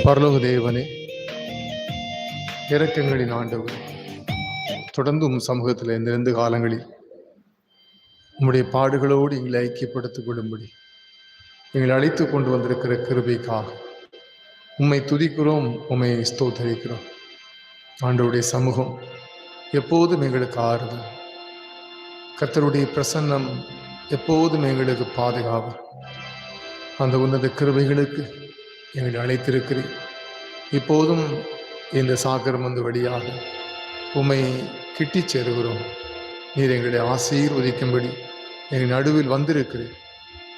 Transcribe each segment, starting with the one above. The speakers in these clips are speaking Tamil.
பரலோக தேவனே, இரக்கங்களின் ஆண்டவர், தொடர்ந்து உம் சமூகத்தில் இந்த 2 காலங்களில் உம்முடைய பாடுகளோடு எங்களை ஐக்கியப்படுத்திக் கொள்ளும்படி எங்களை அழைத்து கொண்டு வந்திருக்கிற கிருபைக்காக உம்மை துதிக்கிறோம், உம்மை ஸ்தோத்தரிக்கிறோம். ஆண்டவருடைய சமூகம் எப்போதும் எங்களுக்கு ஆறுதல், கர்த்தருடைய பிரசன்னம் எப்போதும் எங்களுக்கு பாதுகாப்பு. அந்த உன்னத கிருபைகளுக்கு எங்களை அழைத்திருக்கிறேன். இப்போதும் இந்த சாக்கரமந்து வழியாக உம்மை கிட்டிச் சேருகிறோம். நீர் எங்களை ஆசீர்வதிக்கும்படி எங்கள் நடுவில் வந்திருக்கிறேன்.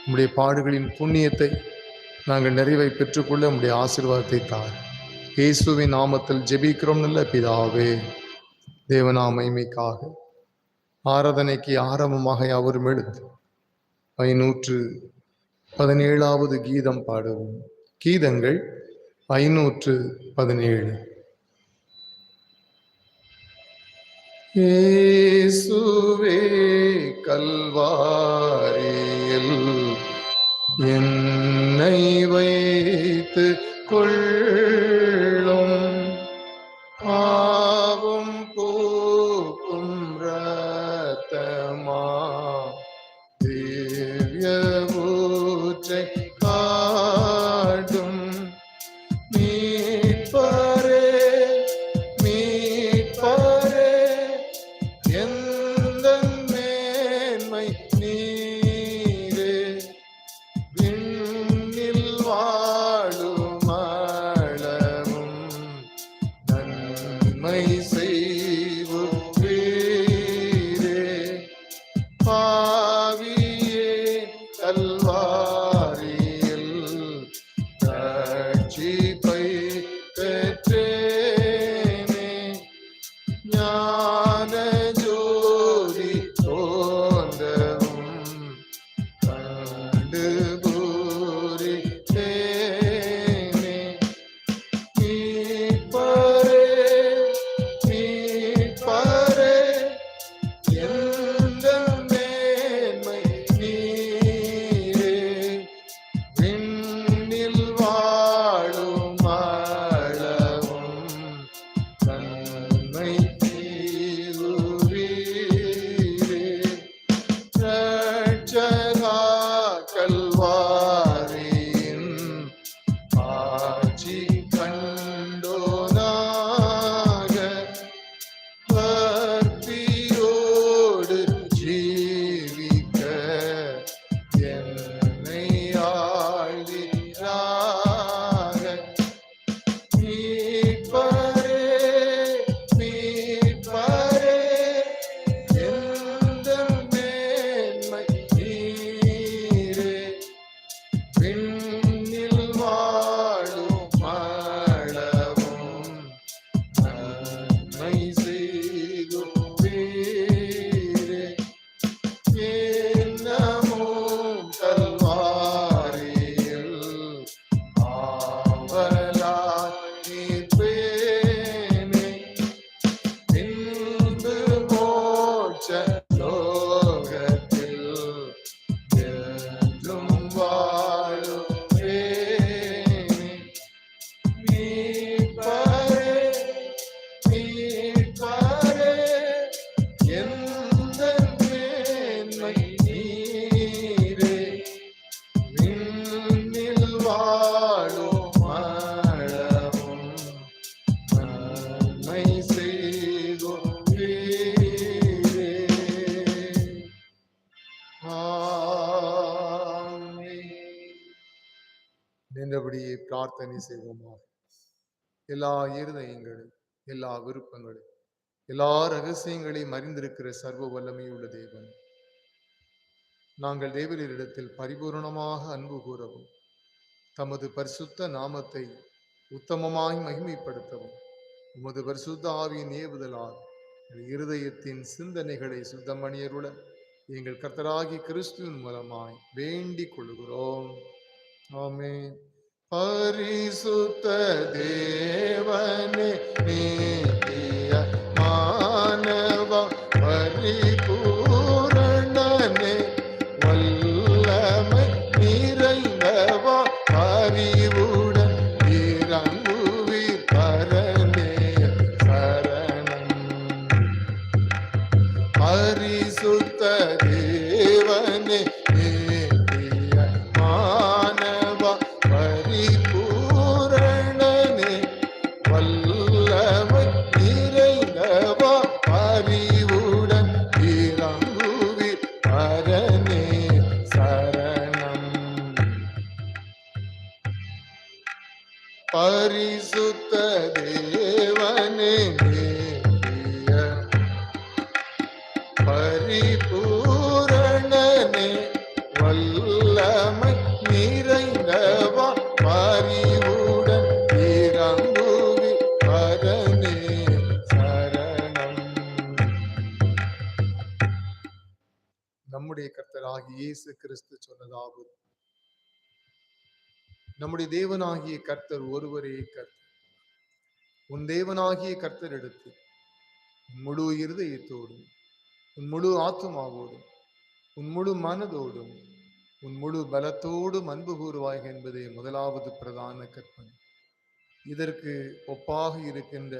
உம்முடைய பாடுகளின் புண்ணியத்தை நாங்கள் நிறைவை பெற்றுக்கொள்ள உம்முடைய ஆசீர்வாதத்தை தார். இயேசுவின் நாமத்தில் ஜெபிக்கிறோம் நல்ல பிதாவே. தேவநாம மகிமைக்காக ஆராதனைக்கு ஆரம்பமாக யாவரும் எழுந்து 517வது கீதம் பாடுவோம். கீதங்கள் 517. இயேசுவே கல்வாரியில் என்னை வைத்து கொள்ளும், பாவம் போக்கும் இரத்தமா திவ்ய ஊற்றை காட்டும். மீட்பரே மீட்பரே எந்தன் மேன்மை நீரே, விண்ணில் வாழும் அளவும் நன்மை செய்வீரே. பாவியே கல்வாரியில் ரட்சிப்பை பெற்றேனே, ஞான ஜோதி தோன்றவும் கண்டு பூரித்தேனே. மீட்பரே மீட்பரே எந்தன் மேன்மை நீரே, விண்ணில் வாழும் அளவும் நன்மை செய்வீரே. ரட்சகா கல்வாரியின் ஆட்சி கண்டோனாக, பக்தியோடு ஜீவிக்க என்னை ஆழ்வீராக. மீட்பரே மீட்பரே எந்தன் மேன்மை நீரே, விண்ணில் வாழும் அளவும் நன்மை செய்வீரே. இன்னமும் கல்வாரியில் ஆவலாய் நிற்பேனே, பின்பு மோட்ச லோகத்தில் என்றும் வாழுவேனே. மீட்பரே மீட்பரே எந்தன் மேன்மை நீரே, விண்ணில் வாழும் அளவும் நன்மை செய்வீரே. ஆமென். நின்றபடியே பிரார்த்தனை செய்வோமாக. எல்லா இருதயங்களும், எல்லா விருப்பங்களும், எல்லா ரகசியங்களையும் அறிந்திருக்கிற சர்வ வல்லமையுள்ள தேவன், நாங்கள் தேவரிடத்தில் பரிபூரணமாக அன்பு கூறவும், தமது பரிசுத்த நாமத்தை உத்தமமாய் மகிமைப்படுத்தவும், உமது பரிசுத்த ஆவியின் ஏவுதலால் எங்கள் இருதயத்தின் சிந்தனைகளை சுத்தமணியருள எங்கள் கர்த்தராகி கிறிஸ்துவின் மூலமாய் வேண்டிக் கொள்கிறோம். ஆமென். பரிசுத்த தேவனே, நீதிய மானவா, பரிபூரணனே, வல்லமை நீ பரிசுத்த தேவனே நேரிய பரிபூரணனே வல்லமை நிறைந்தவா பரிவுடன் இறங்குவி பரனே சரணம். நம்முடைய கர்த்தராகிய இயேசு கிறிஸ்து சொன்னதாவது, நம்முடைய தேவனாகிய கர்த்தர் ஒருவரே கர்த்தர். உன் தேவனாகிய கர்த்தர் எடுத்து உன் முழு இருதயத்தோடும், உன் முழு ஆத்துமாவோடும், உன் முழு மனதோடும், உன் முழு பலத்தோடும் அன்பு கூறுவாய் என்பதே முதலாவது பிரதான கற்பனை. இதற்கு ஒப்பாக இருக்கின்ற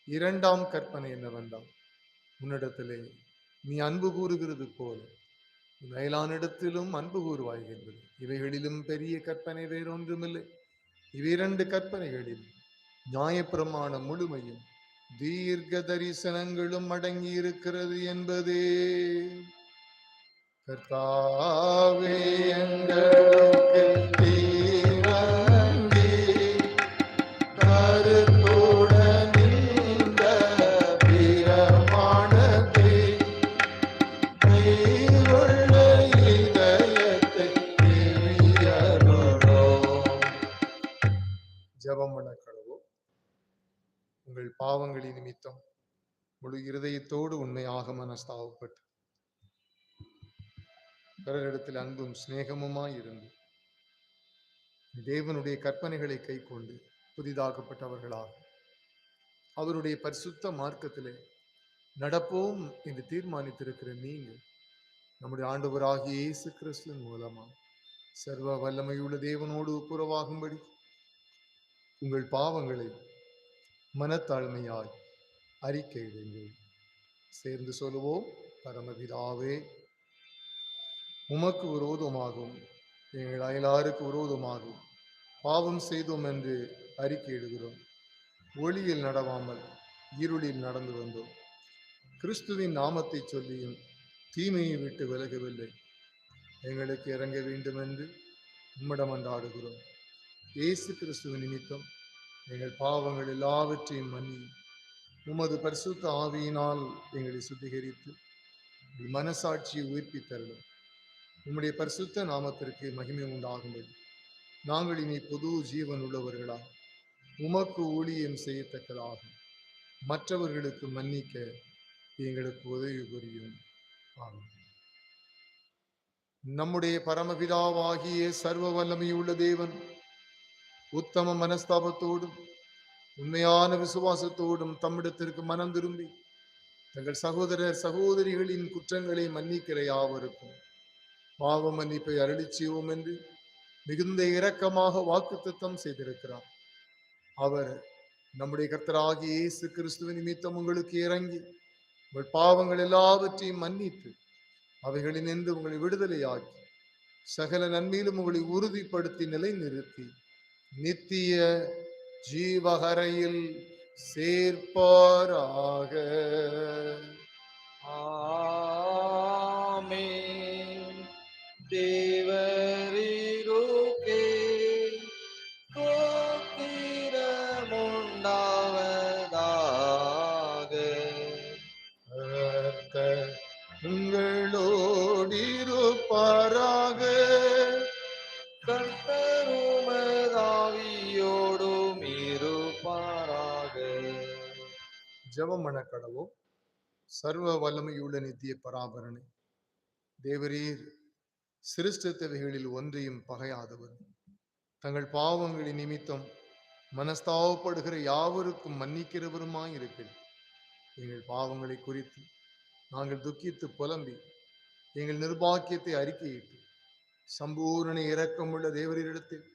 இரண்டாம் கற்பனை என்னவென்றால், உன்னிடத்திலே நீ அன்பு கூறுகிறது போல உன் அயலானிடத்திலும் அன்பு கூறுவாய் என்பது. இவைகளிலும் பெரிய கற்பனை வேறொன்றுமில்லை. இவ்விரண்டு கற்பனைகளில் நியாயப்பிரமாணம் முழுமையும் தீர்க்க தரிசனங்களும் அடங்கி இருக்கிறது என்பதே. கர்த்தாவே எங்களுக்கு தீரங்கி கருத்துடன் இந்த பிரமாணத்தை கைகொள்ள இதயத்தை எரியருளோம். ஜெபம் பண்ண கடவுள். உங்கள் பாவங்களின் நிமித்தம் முழு இருதயத்தோடு உண்மையாக மனஸ்தாபப்பட்டு பிறரிடத்தில் அன்பும் சிநேகமுமாய் இருந்து தேவனுடைய கற்பனைகளை கை கொண்டு புதிதாக்கப்பட்டவர்களாக அவருடைய பரிசுத்த மார்க்கத்திலே நடப்போம் என்று தீர்மானித்திருக்கிற நீங்கள் நம்முடைய ஆண்டவராகிய இயேசு கிறிஸ்துவின் மூலமா சர்வ வல்லமையுள்ள தேவனோடு ஒப்புரவாகும்படி உங்கள் பாவங்களை மனத்தாழ்மையாய் அறிக்கையிடுங்கள். சேர்ந்து சொல்லுவோம். பரமபிதாவே, உமக்கு விரோதமாகவும் எங்கள் அயலாருக்கு விரோதமாகவும் பாவம் செய்தோம் என்று அறிக்கையிடுகிறோம். ஒளியில் நடவாமல் இருளில் நடந்து வந்தோம். கிறிஸ்துவின் நாமத்தை சொல்லியும் தீமையை விட்டு விலகவில்லை. எங்களுக்கு இறங்க வேண்டும் என்று உம்மிடம் அன்றாடுகிறோம். இயேசு கிறிஸ்துவின் நிமித்தம் எங்கள் பாவங்கள் எல்லாவற்றையும் மன்னி உமது பரிசுத்த ஆவியினால் எங்களை சுத்திகரித்து மனசாட்சியை உயிர்ப்பித்தருளும். உம்முடைய பரிசுத்த நாமத்திற்கு மகிமை உண்டாகும்படி நாங்கள் இனி புது ஜீவன் உள்ளவர்களாக உமக்கு ஊழியம் செய்யத்தக்கதாக மற்றவர்களுக்கு மன்னிக்க எங்களுக்கு உதவி புரியும். ஆமென். நம்முடைய பரமபிதாவாகிய சர்வ வல்லமையுள்ள தேவன் உத்தம மனஸ்தாபத்தோடும் உண்மையான விசுவாசத்தோடும் தம்மிடத்திற்கு மனம் திரும்பி தங்கள் சகோதரர் சகோதரிகளின் குற்றங்களை மன்னிக்கிற யாவருக்கும் பாவ மன்னிப்பை அருளி செய்வோம் என்று மிகுந்த இரக்கமாக வாக்குத்தத்தம் செய்திருக்கிறார். அவர் நம்முடைய கர்த்தராகிய இயேசு கிறிஸ்துவின் நிமித்தம் உங்களுக்கு இறங்கி உங்கள் பாவங்கள் எல்லாவற்றையும் மன்னித்து அவைகளினின்று உங்களை விடுதலையாக்கி சகல நன்மையிலும் உங்களை உறுதிப்படுத்தி நிலைநிறுத்தி நித்திய ஜீவகரையில் சேர்ப்பாராக. ஆமென். தேவரீருக்கே ஸ்தோத்திரமுண்டாவதாக. கர்த்தர் உங்களோடிருப்பாராக. கர்த்தர் உமதாவியோடும் இருப்பாராக. ஜெபம் பண்ண கடவோம். சர்வ வல்லமையுள்ள நித்திய பராபரனை தேவரீர் சிருஷ்டித்தவைகளில் ஒன்றையும் பகையாதவர், தங்கள் பாவங்களின் நிமித்தம் மனஸ்தாபப்படுகிற யாவருக்கும் மன்னிக்கிறவருமாய் இருக்கிறேன். எங்கள் பாவங்களை குறித்து நாங்கள் துக்கித்து புலம்பி எங்கள் நிர்பாக்கியத்தை அறிக்கையிட்டு சம்பூரண இரக்கமுள்ள தேவரீரிடத்தில்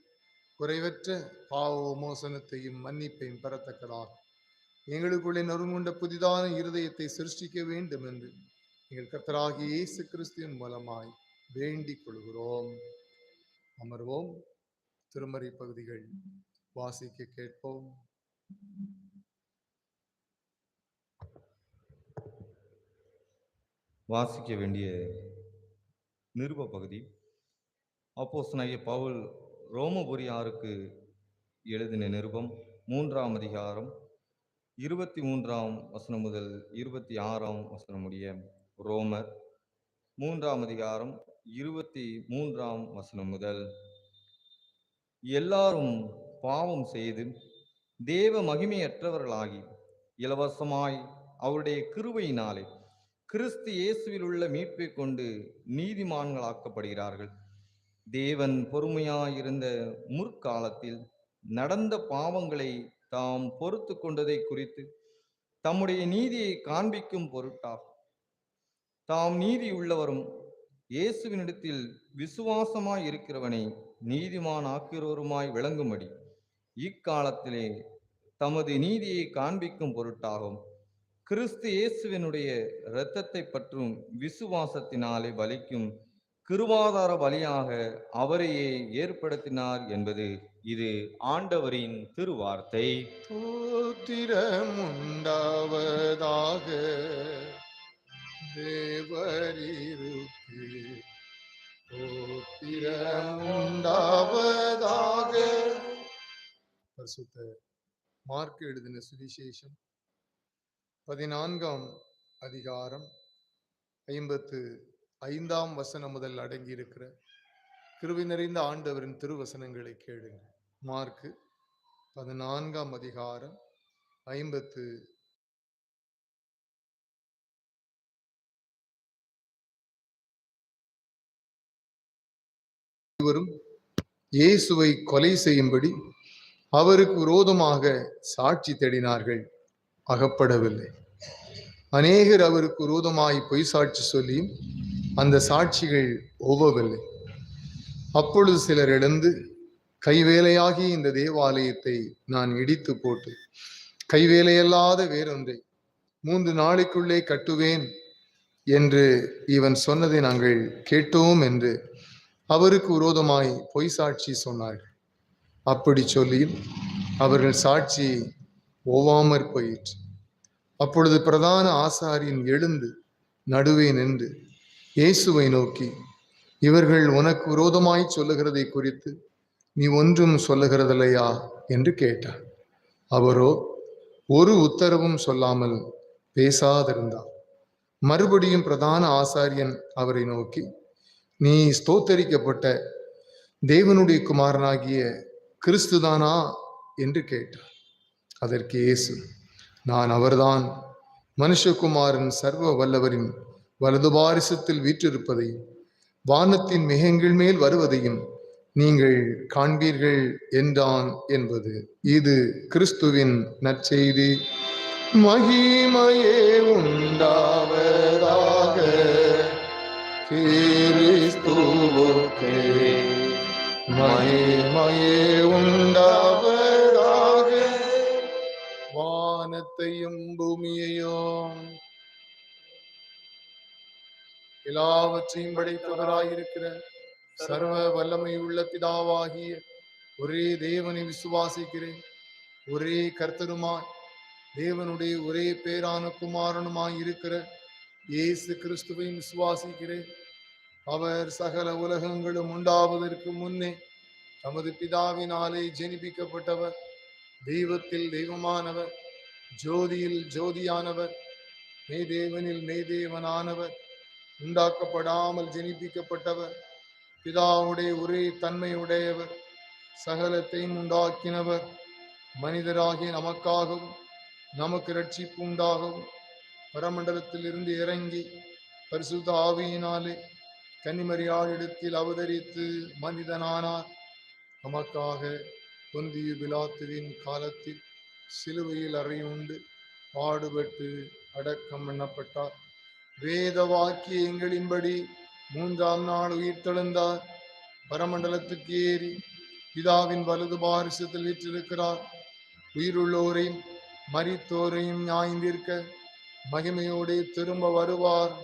குறைவற்ற பாவ மோசனத்தையும் மன்னிப்பையும் பெறத்தக்கதாக எங்களுக்குள்ளே நறுங்குண்ட புதிதான இருதயத்தை சிருஷ்டிக்க வேண்டும் என்று எங்கள் கர்த்தராகிய இயேசு கிறிஸ்துவின் மூலமாய் வேண்டிக் கொள்கிறோம். அமர்வோம். திருமறை பகுதிகள் வாசிக்க கேட்போம். வாசிக்க வேண்டிய நிருப பகுதி. அப்போஸ்தலனாகிய பவுல் ரோமபுரியாருக்கு எழுதின நிருபம் 3ஆம் அதிகாரம் 23ஆம் வசனம் முதல் 26ஆம் வசனம் முடிய. ரோமர் 3ஆம் அதிகாரம் 23ஆம் வசனம் முதல். எல்லாரும் பாவம் செய்து தேவ மகிமையற்றவர்களாகி இலவசமாய் அவருடைய கிருபையினாலே கிறிஸ்து இயேசுவில் உள்ள மீட்பை கொண்டு நீதிமான்களாக்கப்படுகிறார்கள். தேவன் பொறுமையாயிருந்த முற்காலத்தில் நடந்த பாவங்களை தாம் பொறுத்து கொண்டதை குறித்து தம்முடைய நீதியை காண்பிக்கும் பொருட்டாகும். தாம் நீதி உள்ளவரும் இயேசுவினிடத்தில் விசுவாசமாய் இருக்கிறவனை நீதிமான் ஆக்கிறவருமாய் விளங்கும்படி இக்காலத்திலே தமது நீதியை காண்பிக்கும் பொருட்டாகும் கிறிஸ்து இயேசுவினுடைய இரத்தத்தை பற்றும் விசுவாசத்தினாலே பலிக்கும் கிருபாதார பலியாக அவரையே ஏற்படுத்தினார் என்பது இது ஆண்டவரின் திருவார்த்தை. தோத்திரம் உண்டாவதாக தேவரீருக்கு, தோத்திரம் உண்டாவதாக. பரிசுத்த மார்க் எழுதின சுவிசேஷம் 14ஆம் அதிகாரம் 55ஆம் வசனம் முதல் அடங்கியிருக்கிற கிருபை நிறைந்த ஆண்டவரின் திருவசனங்களை கேளுங்க. மார்க்கு 14ஆம் அதிகாரம் 50 இருவரும் இயேசுவை கொலை செய்யும்படி அவருக்கு விரோதமாக சாட்சி தேடினார்கள், அகப்படவில்லை. அநேகர் அவருக்கு விரோதமாய் பொய் சாட்சி சொல்லியும் அந்த சாட்சிகள் ஒவ்வவில்லை. அப்பொழுது சிலர் எழுந்து, கைவேலையாகி இந்த தேவாலயத்தை நான் இடித்து போட்டு கைவேலையல்லாத வேறொன்றை 3 நாளைக்குள்ளே கட்டுவேன் என்று இவன் சொன்னதை நாங்கள் கேட்டோம் என்று அவருக்கு விரோதமாய் பொய் சாட்சி சொன்னார்கள். அப்படி சொல்லியும் அவர்கள் சாட்சி ஓவாமற் போயிற்று. அப்பொழுது பிரதான ஆசாரியன் எழுந்து நடுவே நின்று இயேசுவை நோக்கி, இவர்கள் உனக்கு விரோதமாய் சொல்லுகிறதை குறித்து நீ ஒன்றும் சொல்லுகிறதில்லையா என்று கேட்டார். அவரோ ஒரு உத்தரவும் சொல்லாமல் பேசாதிருந்தார். மறுபடியும் பிரதான ஆசாரியன் அவரை நோக்கி, நீ ஸ்தோத்தரிக்கப்பட்ட தேவனுடைய குமாரனாகிய கிறிஸ்துதானா என்று கேட்டார். அதற்கு இயேசு, நான் அவர்தான். மனுஷகுமாரன் சர்வ வல்லவரின் வலது பாரிசத்தில் வீற்றிருப்பதையும் வானத்தின் மிகங்கள் மேல் வருவதையும் நீங்கள் காண்பீர்கள் என்றான் என்பது. இது கிறிஸ்துவின் நற்செய்தி. மகிமையே உண்டாவதாக கிறிஸ்துவுக்கே, மகிமையே உண்டாவதாக. வானத்தையும் பூமியையும் எல்லாவற்றையும் படைத்தவராயிருக்கிற சர்வ வல்லமை உள்ள பிதாவாகிய ஒரே தேவனை விசுவாசிக்கிறேன். ஒரே கர்த்தருமாய் தேவனுடைய ஒரே பேரான குமாரனுமாய் இருக்கிற இயேசு கிறிஸ்துவை விசுவாசிக்கிறேன். அவர் சகல உலகங்களும் உண்டாவதற்கு முன்னே தமது பிதாவினாலே ஜெனிப்பிக்கப்பட்டவர், தெய்வத்தில் தெய்வமானவர், ஜோதியில் ஜோதியானவர், மெய்தேவனில் மெய்தேவனானவர், உண்டாக்கப்படாமல் ஜெனிப்பிக்கப்பட்டவர், பிதாவுடைய ஒரே தன்மையுடையவர், சகலத்தையும் உண்டாக்கினவர், மனிதராகிய நமக்காகவும் நமக்கு ரட்சிப்பு உண்டாகவும் பரமண்டலத்தில் இருந்து இறங்கி பரிசுத்த ஆவியினாலே கன்னிமரியாளிடத்தில் அவதரித்து மனிதனானார். நமக்காக பொந்திய பிலாத்துவின் காலத்தில் சிலுவையில் அறையுண்டு பாடுபட்டு அடக்கம் பண்ணப்பட்டார். வேத வாக்கியங்களின்படி 3ஆம் நாள் உயிர்த்தெழுந்தார். பரமண்டலத்துக்கு ஏறி பிதாவின் வலது பாரிசத்தில் வீற்றிருக்கிறார். உயிருள்ளோரையும் மரித்தோரையும் நியாயந்தீர்க்க மகிமையோடு திரும்ப வருவார்.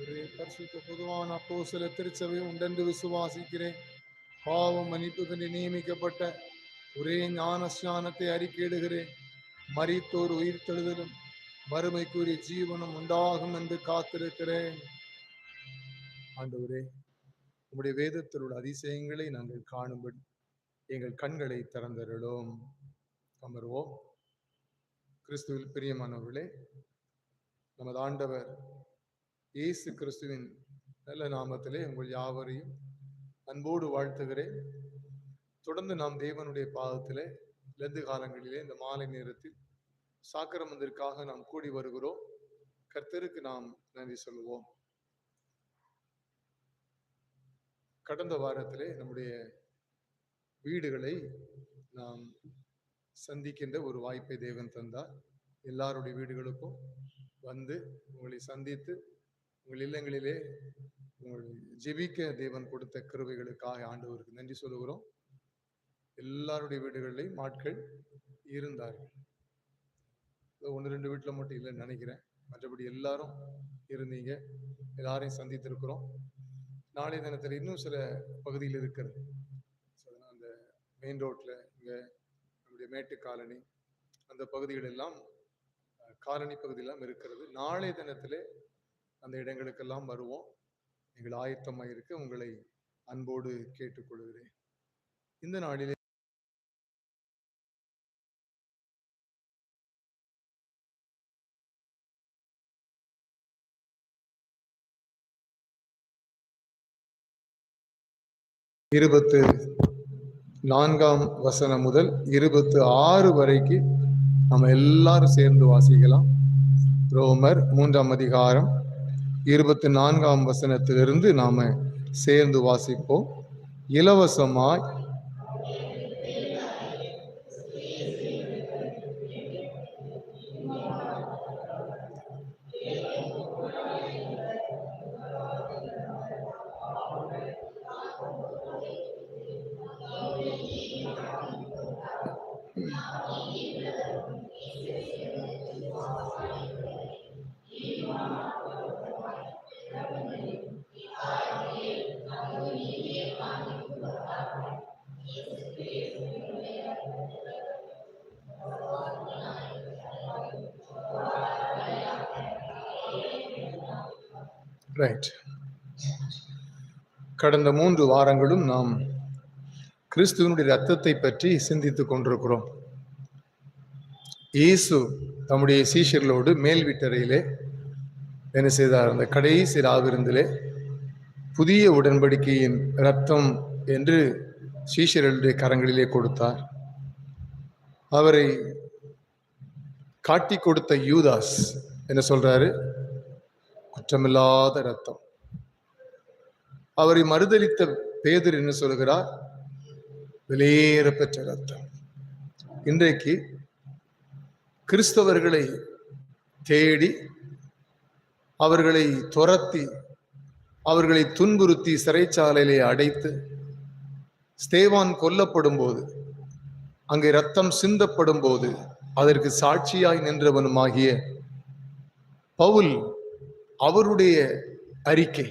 ஒரே பரிசுத்த பொதுவான அப்போஸ்தல திருச்சபை உண்டென்று விசுவாசிக்கிறேன். பாவம் மன்னிப்புக்கு நியமிக்கப்பட்ட ஒரே ஞான ஸ்நானத்தை அறிக்கையிடுகிறேன். மரித்தோர் உயிர்த்தெழுதலும் மறுமைக்குரிய ஜீவனம் உண்டாகும் என்று காத்திருக்கிறேன். ஆண்டவரே, உம்முடைய வேதத்தில் உள்ள அதிசயங்களை நாங்கள் காணும்படி எங்கள் கண்களை திறந்தருளோம். அமர்வோம். கிறிஸ்துவில் பிரியமானவர்களே, நமது ஆண்டவர் இயேசு கிறிஸ்துவின் நல்ல நாமத்திலே உங்கள் யாவரையும் அன்போடு வாழ்த்துகிறேன். தொடர்ந்து நாம் தேவனுடைய பாதத்திலே லெந்து காலங்களிலே இந்த மாலை நேரத்தில் சாக்கிரமத்திற்காக நாம் கூடி வருகிறோம். கர்த்தருக்கு நாம் நன்றி சொல்லுவோம். கடந்த வாரத்திலே நம்முடைய வீடுகளை நாம் சந்திக்கின்ற ஒரு வாய்ப்பை தேவன் தந்தார். எல்லாருடைய வீடுகளுக்கும் வந்து உங்களை சந்தித்து உங்கள் இல்லங்களிலே உங்களை ஜெபிக்க தேவன் கொடுத்த கிருபைகளுக்காக ஆண்டவருக்கு நன்றி சொல்லுகிறோம். எல்லாருடைய வீடுகளிலையும் ஆட்கள் இருந்தார்கள். ஒன்று ரெண்டு வீட்டில் மட்டும் இல்லைன்னு நினைக்கிறேன். மற்றபடி எல்லாரும் இருந்தீங்க. எல்லாரையும் சந்தித்திருக்கிறோம். நாளை தினத்தில் இன்னும் சில பகுதியில் இருக்கிறது. அந்த மெயின் ரோட்டில் இங்கே நம்முடைய மேட்டு காலனி அந்த பகுதிகள் எல்லாம் காலனி பகுதியெல்லாம் இருக்கிறது. நாளை தினத்திலே அந்த இடங்களுக்கெல்லாம் வருவோம். நீங்கள் ஆயத்தமாக இருக்க உங்களை அன்போடு கேட்டுக்கொள்கிறேன். இந்த நாளிலே இருபத்து 4ஆம் வசனம் முதல் 26 வரைக்கும் நம்ம எல்லாரும் சேர்ந்து வாசிக்கலாம். ரோமர் 3ஆம் அதிகாரம் 24ஆம் வசனத்திலிருந்து நாம சேர்ந்து வாசிப்போம். இலவசமாய் ரைட். கடந்த 3 வாரங்களும் நாம் கிறிஸ்துவனுடைய இரத்தத்தை பற்றி சிந்தித்துக் கொண்டிருக்கிறோம். இயேசு தம்முடைய சீஷர்களோடு மேல் வீட்டறையிலே என்ன செய்தார்? அந்த கடைசி ராவிருந்திலே புதிய உடன்படிக்கையின் இரத்தம் என்று சீஷர்களுடைய கரங்களிலே கொடுத்தார். அவரை காட்டி கொடுத்த யூதாஸ் என்ன சொல்றாரு? குற்றமில்லாத இரத்தம். அவரை மறுதலித்த பேதுரு என்ன சொல்கிறார்? வெளியேற பெற்ற இரத்தம். இன்றைக்கு கிறிஸ்தவர்களை தேடி அவர்களை துரத்தி அவர்களை துன்புறுத்தி சிறைச்சாலையிலே அடைத்து ஸ்தேவான் கொல்லப்படும் போது அங்கே இரத்தம் சிந்தப்படும் போது அதற்கு சாட்சியாய் நின்றவனுமாகிய பவுல் அவருடைய அறிக்கை,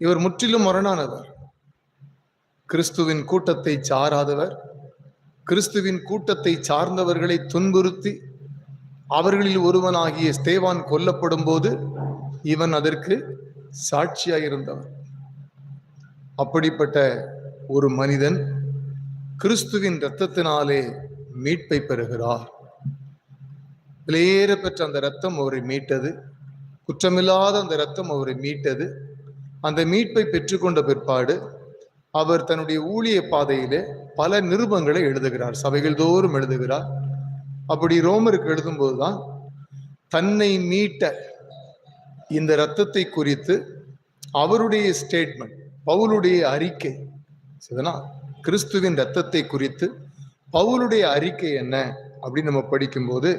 இவர் முற்றிலும் முரணானவர். கிறிஸ்துவின் கூட்டத்தை சாராதவர், கிறிஸ்துவின் கூட்டத்தை சார்ந்தவர்களை துன்புறுத்தி அவர்களில் ஒருவனாகிய ஸ்தேவான் கொல்லப்படும் போது இவன் அதற்கு சாட்சியாயிருந்தவன். அப்படிப்பட்ட ஒரு மனிதன் கிறிஸ்துவின் இரத்தத்தினாலே மீட்பை பெறுகிறார். வெளியேற பெற்ற அந்த இரத்தம் அவரை மீட்டது. குற்றமில்லாத அந்த இரத்தம் அவரை மீட்டது. அந்த மீட்பை பெற்றுக்கொண்ட பிற்பாடு அவர் தன்னுடைய ஊழிய பாதையிலே பல நிருபங்களை எழுதுகிறார். சபைகள் தோறும் எழுதுகிறார். அப்படி ரோமருக்கு எழுதும்போதுதான் தன்னை மீட்ட இந்த இரத்தத்தை குறித்து அவருடைய ஸ்டேட்மெண்ட், பவுலுடைய அறிக்கை, கிறிஸ்துவின் இரத்தத்தை குறித்து பவுலுடைய அறிக்கை என்ன அப்படின்னு நம்ம படிக்கும்போது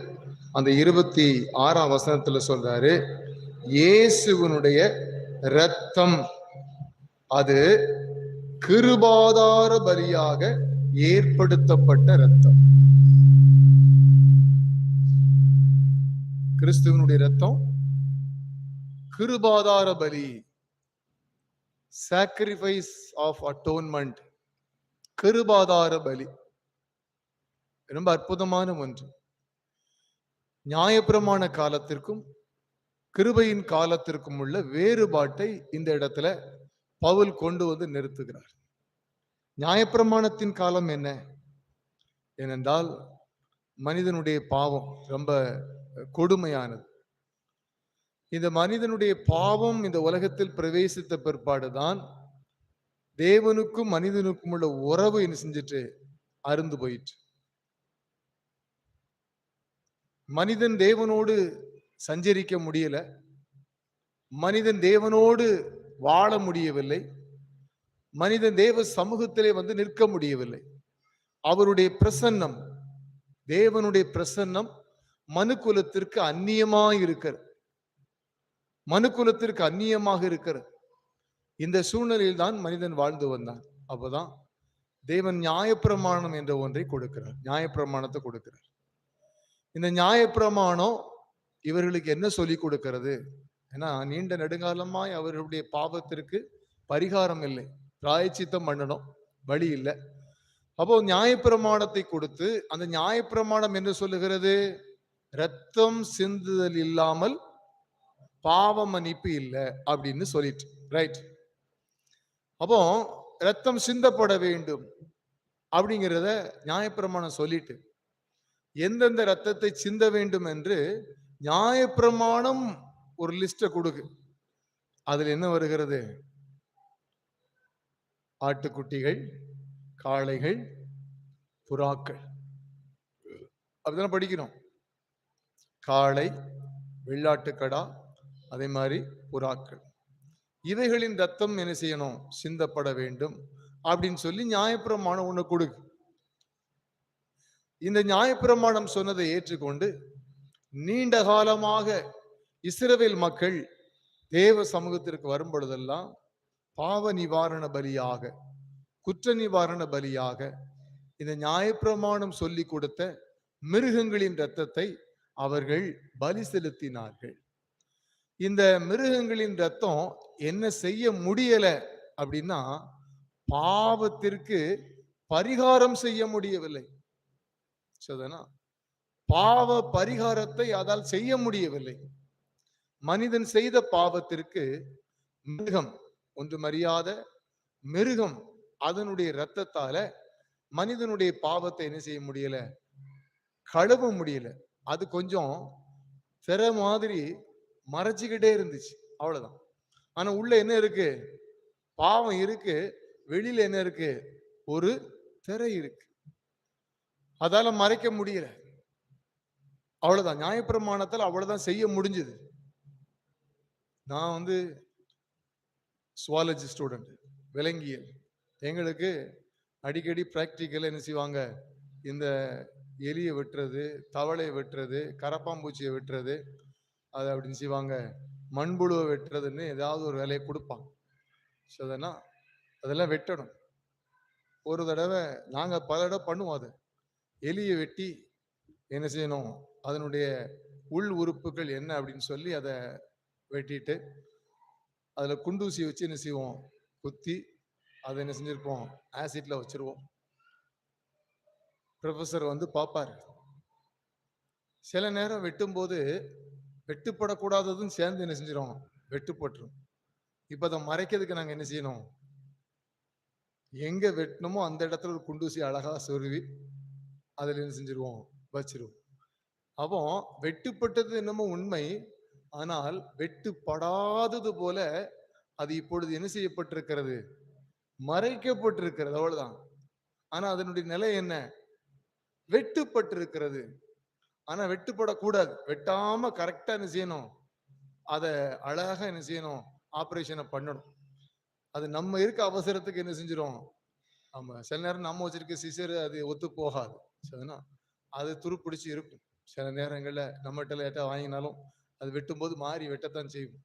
அந்த 26ஆம் வசனத்துல சொல்றாரு, இயேசுவினுடைய இரத்தம் அது கிருபாதார பலியாக ஏற்படுத்தப்பட்ட இரத்தம். கிறிஸ்துவனுடைய இரத்தம் கிருபாதார பலி, சாக்ரிஃபைஸ் ஆஃப் அட்டோன்மெண்ட், கிருபாதார பலி ரொம்ப அற்புதமான ஒன்று. நியாயப்பிரமாண காலத்திற்கும் கிருபையின் காலத்திற்கும் உள்ள வேறுபாட்டை இந்த இடத்துல பவுல் கொண்டு வந்து நிறுத்துகிறார். நியாயப்பிரமாணத்தின் காலம் என்ன? ஏனென்றால் மனிதனுடைய பாவம் ரொம்ப கொடுமையானது. இந்த மனிதனுடைய பாவம் இந்த உலகத்தில் பிரவேசித்த பிற்பாடுதான் தேவனுக்கும் மனிதனுக்கும் உள்ள உறவு என்ன செஞ்சிட்டு அருந்து போயிற்று. மனிதன் தேவனோடு சஞ்சரிக்க முடியல, மனிதன் தேவனோடு வாழ முடியவில்லை, மனிதன் தேவ சமூகத்திலே வந்து நிற்க முடியவில்லை. அவருடைய பிரசன்னம், தேவனுடைய பிரசன்னம் மனுக்குலத்திற்கு அந்நியமாய் இருக்கிறது, மனுக்குலத்திற்கு அந்நியமாக இருக்கிறது. இந்த சூழ்நிலையில் தான் மனிதன் வாழ்ந்து வந்தான். அப்பதான் தேவன் நியாயப்பிரமாணம் என்ற ஒன்றை கொடுக்கிறார், நியாயப்பிரமாணத்தை கொடுக்கிறார். இந்த நியாயப்பிரமாணம் இவர்களுக்கு என்ன சொல்லி கொடுக்கிறது? ஏன்னா நீண்ட நெடுங்காலமாய் அவர்களுடைய பாவத்திற்கு பரிகாரம் இல்லை, பிராயச்சித்தம் பண்ணணும், வழி இல்லை. அப்போ நியாயப்பிரமாணத்தை கொடுத்து, அந்த நியாயப்பிரமாணம் என்ன சொல்லுகிறது? ரத்தம் சிந்துதல் இல்லாமல் பாவ மன்னிப்பு இல்லை அப்படின்னு சொல்லிட்டு, ரைட்? அப்போ ரத்தம் சிந்தப்பட வேண்டும் அப்படிங்கிறத நியாயப்பிரமாணம் சொல்லிட்டு, எந்தெந்த ரத்தத்தை சிந்த வேண்டும் என்று நியாயப்பிரமாணம் ஒரு லிஸ்ட கொடுக்கு. அதுல என்ன வருகிறது? ஆட்டுக்குட்டிகள், காளைகள், புறாக்கள், அப்படிதான் படிக்கிறோம். காளை, வெள்ளாட்டுக்கடா, அதே மாதிரி புறாக்கள், இவைகளின் ரத்தம் என்ன செய்யணும்? சிந்தப்பட வேண்டும் அப்படின்னு சொல்லி நியாயப்பிரமாணம் ஒண்ணு கொடுக்கு. இந்த நியாயப்பிரமாணம் சொன்னதை ஏற்றுக்கொண்டு நீண்ட காலமாக இஸ்ரவேல் மக்கள் தேவ சமூகத்திற்கு வரும் பொழுதெல்லாம் பாவ நிவாரண பலியாக, குற்ற நிவாரண பலியாக இந்த நியாயப்பிரமாணம் சொல்லி கொடுத்த மிருகங்களின் இரத்தத்தை அவர்கள் பலி செலுத்தினார்கள். இந்த மிருகங்களின் ரத்தம் என்ன செய்ய முடியல அப்படின்னா, பாவத்திற்கு பரிகாரம் செய்ய முடியவில்லை. பாவ பரிகாரத்தை அதால் செய்ய முடியவில்லை. மனிதன் செய்த பாவத்திற்கு மிருகம், ஒன்று மரியாத மிருகம், அதனுடைய இரத்தத்தால மனிதனுடைய பாவத்தை என்ன செய்ய முடியல? கழுவ முடியல. அது கொஞ்சம் திற மாதிரி மறைச்சுக்கிட்டே இருந்துச்சு, அவ்வளவுதான். ஆனா உள்ள என்ன இருக்கு? பாவம் இருக்கு. வெளியில என்ன இருக்கு? ஒரு திரை இருக்கு, அதால மறைக்க முடியல. அவ்வளவுதான். நியாயப்பிரமாணத்தில் அவ்வளவுதான் செய்ய முடிஞ்சது. நான் வந்து சுவாலஜி ஸ்டூடெண்ட், விலங்கியல். எங்களுக்கு அடிக்கடி பிராக்டிக்கல் என்ன செய்வாங்க? இந்த எலியை வெட்டுறது, தவளையை வெட்டுறது, கரப்பாம்பூச்சியை வெட்டுறது, அது அப்படின்னு செய்வாங்க, மண்புழுவை வெட்டுறதுன்னு ஏதாவது ஒரு வேலையை கொடுப்பாங்க. அதெல்லாம் வெட்டணும். ஒரு தடவை நாங்க பல தடவை பண்ணுவோம். அது எலியை வெட்டி என்ன செய்யணும்? அதனுடைய உள் உறுப்புகள் என்ன அப்படின்னு சொல்லி அதை வெட்டிட்டு அதுல குண்டூசி வச்சு என்ன செய்வோம்? குத்தி அதை என்ன செஞ்சிருப்போம்? ஆசிட்ல வச்சிருவோம். ப்ரொஃபஸர் வந்து பார்ப்பாரு. சில நேரம் வெட்டும் போது வெட்டுப்படக்கூடாததும் சேர்ந்து என்ன செஞ்சிடும்? வெட்டுப்பட்டுரும். இப்ப அதை மறைக்கிறதுக்கு நாங்க என்ன செய்யணும்? எங்க வெட்டணுமோ அந்த இடத்துல ஒரு குண்டூசி அழகா சொருவி அதுல என்ன செஞ்சிருவோம்? வச்சிருவோம். அப்போ வெட்டுப்பட்டது என்னமோ உண்மை, ஆனால் வெட்டுப்படாதது போல அது இப்பொழுது என்ன செய்யப்பட்டிருக்கிறது? மறைக்கப்பட்டிருக்கிறது, அவ்வளவுதான். ஆனா அதனுடைய நிலை என்ன? வெட்டுப்பட்டிருக்கிறது. ஆனா வெட்டுப்படக்கூடாது. வெட்டாம கரெக்டா என்ன செய்யணும்? அதை அழகா என்ன செய்யணும்? ஆபரேஷனை பண்ணணும். அது நம்ம இருக்க அவசரத்துக்கு என்ன செஞ்சிடும்? ஆமா, சில நேரம் நம்ம வச்சிருக்க சிசர் அது ஒத்து போகாது. சரினா அது துருப்பிடிச்சு இருக்கும். சில நேரங்கள்ல நம்மகிட்ட லேட்டா வாங்கினாலும் அது வெட்டும் போது மாறி வெட்டத்தான் செய்வோம்.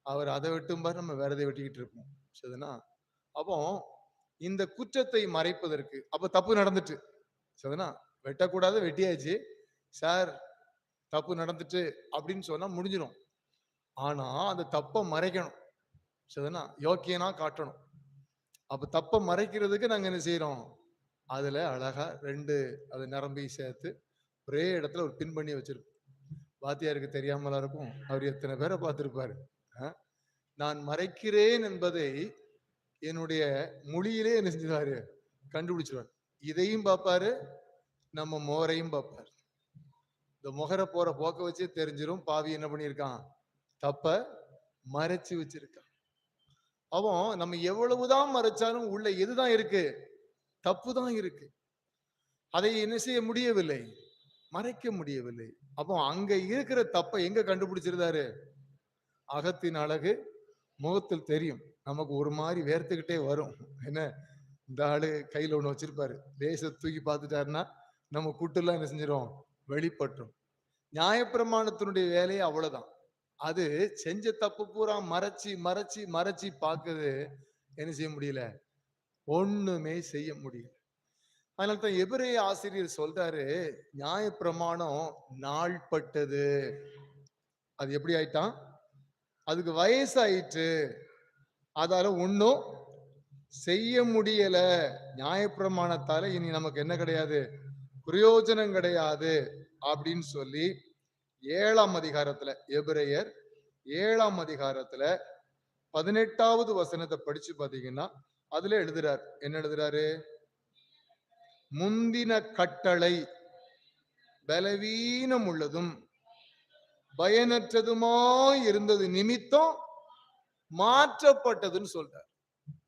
அவர் அதை வெட்டும்பாரு, நம்ம வேற எதை வெட்டிக்கிட்டு இருப்போம். சரினா அப்போ இந்த குற்றத்தை மறைப்பதற்கு, அப்ப தப்பு நடந்துட்டு, சரினா வெட்டக்கூடாது, வெட்டியாச்சு, சார் தப்பு நடந்துட்டு அப்படின்னு சொன்னா முடிஞ்சிடும். ஆனா அந்த தப்பை மறைக்கணும். சரிதானா? யோக்கியனா காட்டணும். அப்ப தப்பை மறைக்கிறதுக்கு நாங்க என்ன செய்யறோம்? அதுல அழகா 2 அது நரம்பையும் சேர்த்து ஒரே இடத்துல ஒரு பின் பண்ணி வச்சிருப்போம். வாத்தியாருக்கு தெரியாமலா இருக்கும். அவர் எத்தனை பேரை பார்த்திருப்பாரு. அ நான் மறைக்கிறேன் என்பதை என்னுடைய மொழியிலே என்ன செஞ்சுருவாரு? கண்டுபிடிச்சிருவாரு. இதையும் பார்ப்பாரு, நம்ம முகரையும் பார்ப்பாரு. இந்த முகர போற போக்க வச்சே தெரிஞ்சிரும் பாவி என்ன பண்ணியிருக்கான்? தப்ப மறைச்சு வச்சிருக்கான். அவன் நம்ம எவ்வளவுதான் மறைச்சாலும் உள்ள எதுதான் இருக்கு? தப்பு தான் இருக்கு. அதை என்ன செய்ய முடியவில்லை? மறைக்க முடியவில்லை. அப்போ அங்க இருக்கிற தப்பை எங்க கண்டுபிடிச்சிருந்தாரு? அகத்தின் அழகு முகத்தில் தெரியும். நமக்கு ஒரு மாதிரி வேர்த்துக்கிட்டே வரும். என்ன, இந்த ஆளு கையில ஒண்ணு வச்சிருப்பாரு, லேச தூக்கி பார்த்துட்டாருன்னா நம்ம கூட்டெல்லாம் என்ன செஞ்சிடும்? வெளிப்பட்டுரும். நியாயப்பிரமாணத்தினுடைய வேலையே அவ்வளவுதான். அது செஞ்ச தப்பு பூரா மறைச்சு மறைச்சு மறைச்சு பார்க்குது. என்ன செய்ய முடியல? ஒண்ணுமே செய்ய முடியல. அதனால தான் எபிரேய ஆசிரியர் சொல்றாரு, நியாயப்பிரமாணம் நாள்பட்டது. அது எப்படி ஆயிட்டான்? அதுக்கு வயசாயிற்று, அதால ஒன்னும் செய்ய முடியல. நியாயப்பிரமாணத்தால இனி நமக்கு என்ன கிடையாது? பிரயோஜனம் கிடையாது அப்படின்னு சொல்லி 7ஆம் அதிகாரத்துல, எபிரேயர் 7ஆம் அதிகாரத்துல 18வது வசனத்தை படிச்சு பாத்தீங்கன்னா அதுல எழுதுறார். என்ன எழுதுறாரு? முந்தின கட்டளை பலவீனம் உள்ளதும் பயனற்றதுமாய் இருந்தது நிமித்தம் மாற்றப்பட்டதுன்னு சொல்றார்.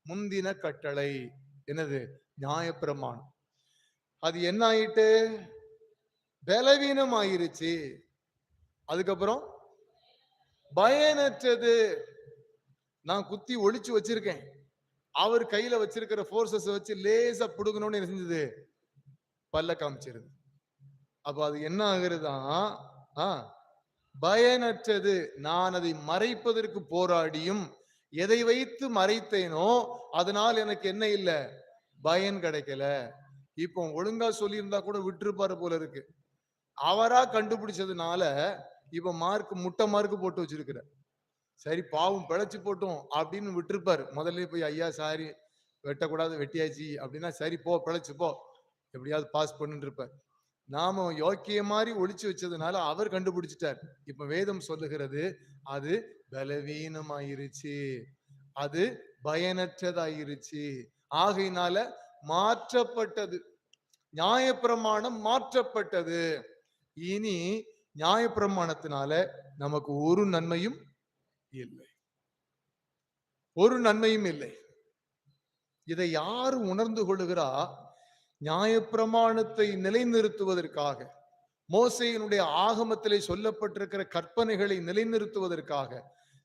முந்தின கட்டளை என்னது? நியாயப்பிரமாணம். அது என்ன ஆயிட்டு? பலவீனம் ஆயிருச்சு. அதுக்கப்புறம் பயனற்றது. நான் குத்தி ஒளிச்சு வச்சிருக்கேன், அவர் கையில வச்சிருக்கிற போர்சஸ் வச்சு லேசா புடுங்கணும்னு என்ன செஞ்சது? பல்ல காமிச்சிருது. அப்ப அது என்ன ஆகுறதுதான்? பயனற்றது. நான் அதை மறைப்பதற்கு போராடியும் எதை வைத்து மறைத்தேனோ அதனால் எனக்கு என்ன இல்ல? பயன் கிடைக்கல. இப்போ ஒழுங்கா சொல்லியிருந்தா கூட விட்டுருப்பாரு போல இருக்கு. அவரா கண்டுபிடிச்சதுனால இப்ப மார்க் முட்டை மார்க் போட்டு வச்சிருக்கிற. சரி பாவம் பிழைச்சு போட்டோம் அப்படின்னு விட்டுருப்பாரு. முதல்ல போய் ஐயா சாரி வெட்டக்கூடாது வெட்டியாச்சு அப்படின்னா சரி போ பிழைச்சு போ எப்படியாவது பாஸ் பண்ணுன்னு இருப்பார். நாம யோக்கிய மாதிரி ஒளிச்சு வச்சதுனால அவர் கண்டுபிடிச்சிட்டார். இப்ப வேதம் சொல்லுகிறது அது பலவீனமாயிருச்சு, அது பயனற்றதாயிருச்சு. ஆகையினால மாற்றப்பட்டது. நியாயப்பிரமாணம் மாற்றப்பட்டது. இனி நியாயப்பிரமாணத்தினால நமக்கு ஒரு நன்மையும் இல்லை, ஒரு நன்மையும் இல்லை. இதை யாரு உணர்ந்து கொள்ளுகிறா? நியாயப்பிரமாணத்தை நிலைநிறுத்துவதற்காக, மோசேயினுடைய ஆகமத்திலே சொல்லப்பட்டிருக்கிற கற்பனைகளை நிலைநிறுத்துவதற்காக,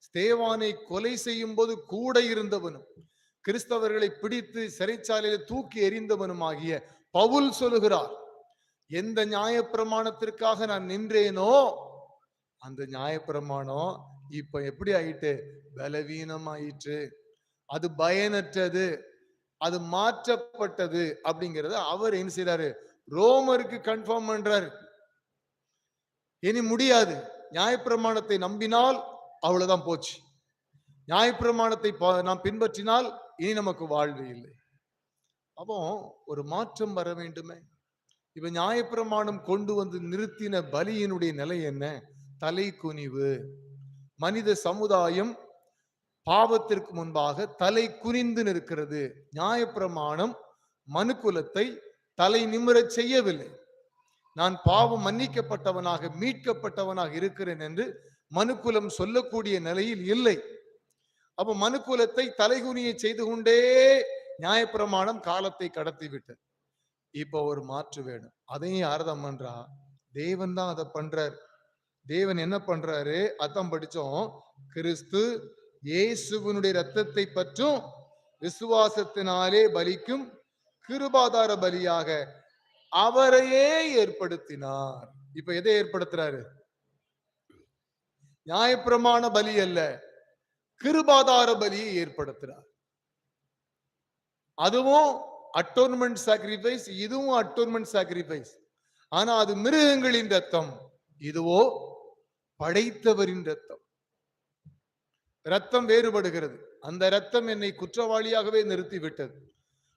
ஸ்தேவானை கொலை செய்யும் போது கூட இருந்தவனும் கிறிஸ்தவர்களை பிடித்து சிறைச்சாலையில தூக்கி எறிந்தவனுமாகிய பவுல் சொல்லுகிறார், எந்த நியாயப்பிரமாணத்திற்காக நான் நின்றேனோ அந்த நியாயப்பிரமாணம் இப்ப எப்படி ஆயிட்டு? பலவீனம் ஆயிற்று, அது பயனற்றது, அது மாற்றப்பட்டது அப்படிங்கறத அவர் என்ன செய்யறாரு? ரோமருக்கு கன்ஃபார்ம் பண்றாரு. இனி முடியாது. நியாயப்பிரமாணத்தை நம்பினால் அவ்வளவுதான் போச்சு. நியாயப்பிரமாணத்தை நாம் பின்பற்றினால் இனி நமக்கு வாழ்வு இல்லை. அப்போ ஒரு மாற்றம் வர வேண்டுமே. இப்ப நியாயப்பிரமாணம் கொண்டு வந்து நிறுத்தின பலியினுடைய நிலை என்ன? தலை குனிவு. மனித சமுதாயம் பாவத்திற்கு முன்பாக தலை குனிந்து நிற்கிறது. நியாயப்பிரமாணம் மனுக்குலத்தை தலை நிமிரச் செய்யவில்லை. நான் பாவம் மன்னிக்கப்பட்டவனாக மீட்கப்பட்டவனாக இருக்கிறேன் என்று மனுக்குலம் சொல்லக்கூடிய நிலையில் இல்லை. அப்ப மனுக்குலத்தை தலைகுனிய செய்து கொண்டே நியாயப்பிரமாணம் காலத்தை கடத்தி விட்டது. இப்போ ஒரு மாற்று வேணும். அதையும் யார்தான் பண்றா? தேவன் தான் அதை பண்றார். தேவன் என்ன பண்றாரு? அதான் படிச்சோம். கிறிஸ்து இயேசுவினுடைய இரத்தத்தை பற்றும் விசுவாசத்தினாலே பலிக்கும் கிருபாதார பலியாக அவரையே ஏற்படுத்தினார். இப்ப எதை ஏற்படுத்துறாரு? நியாயப்பிரமாண பலி அல்ல, கிருபாதார பலியை ஏற்படுத்துறார். அதுவும் அட்டோன்மெண்ட் சாக்ரிஃபைஸ், இதுவும் அட்டோன்மெண்ட் சாக்ரிஃபைஸ். ஆனா அது மிருகங்களின் ரத்தம், இதுவோ படைத்தவரின் ரத்தம். ரத்தம் வேறுபடுகிறது. அந்த ரத்தம் என்னை குற்றவாளியாகவே நிறுத்தி விட்டது.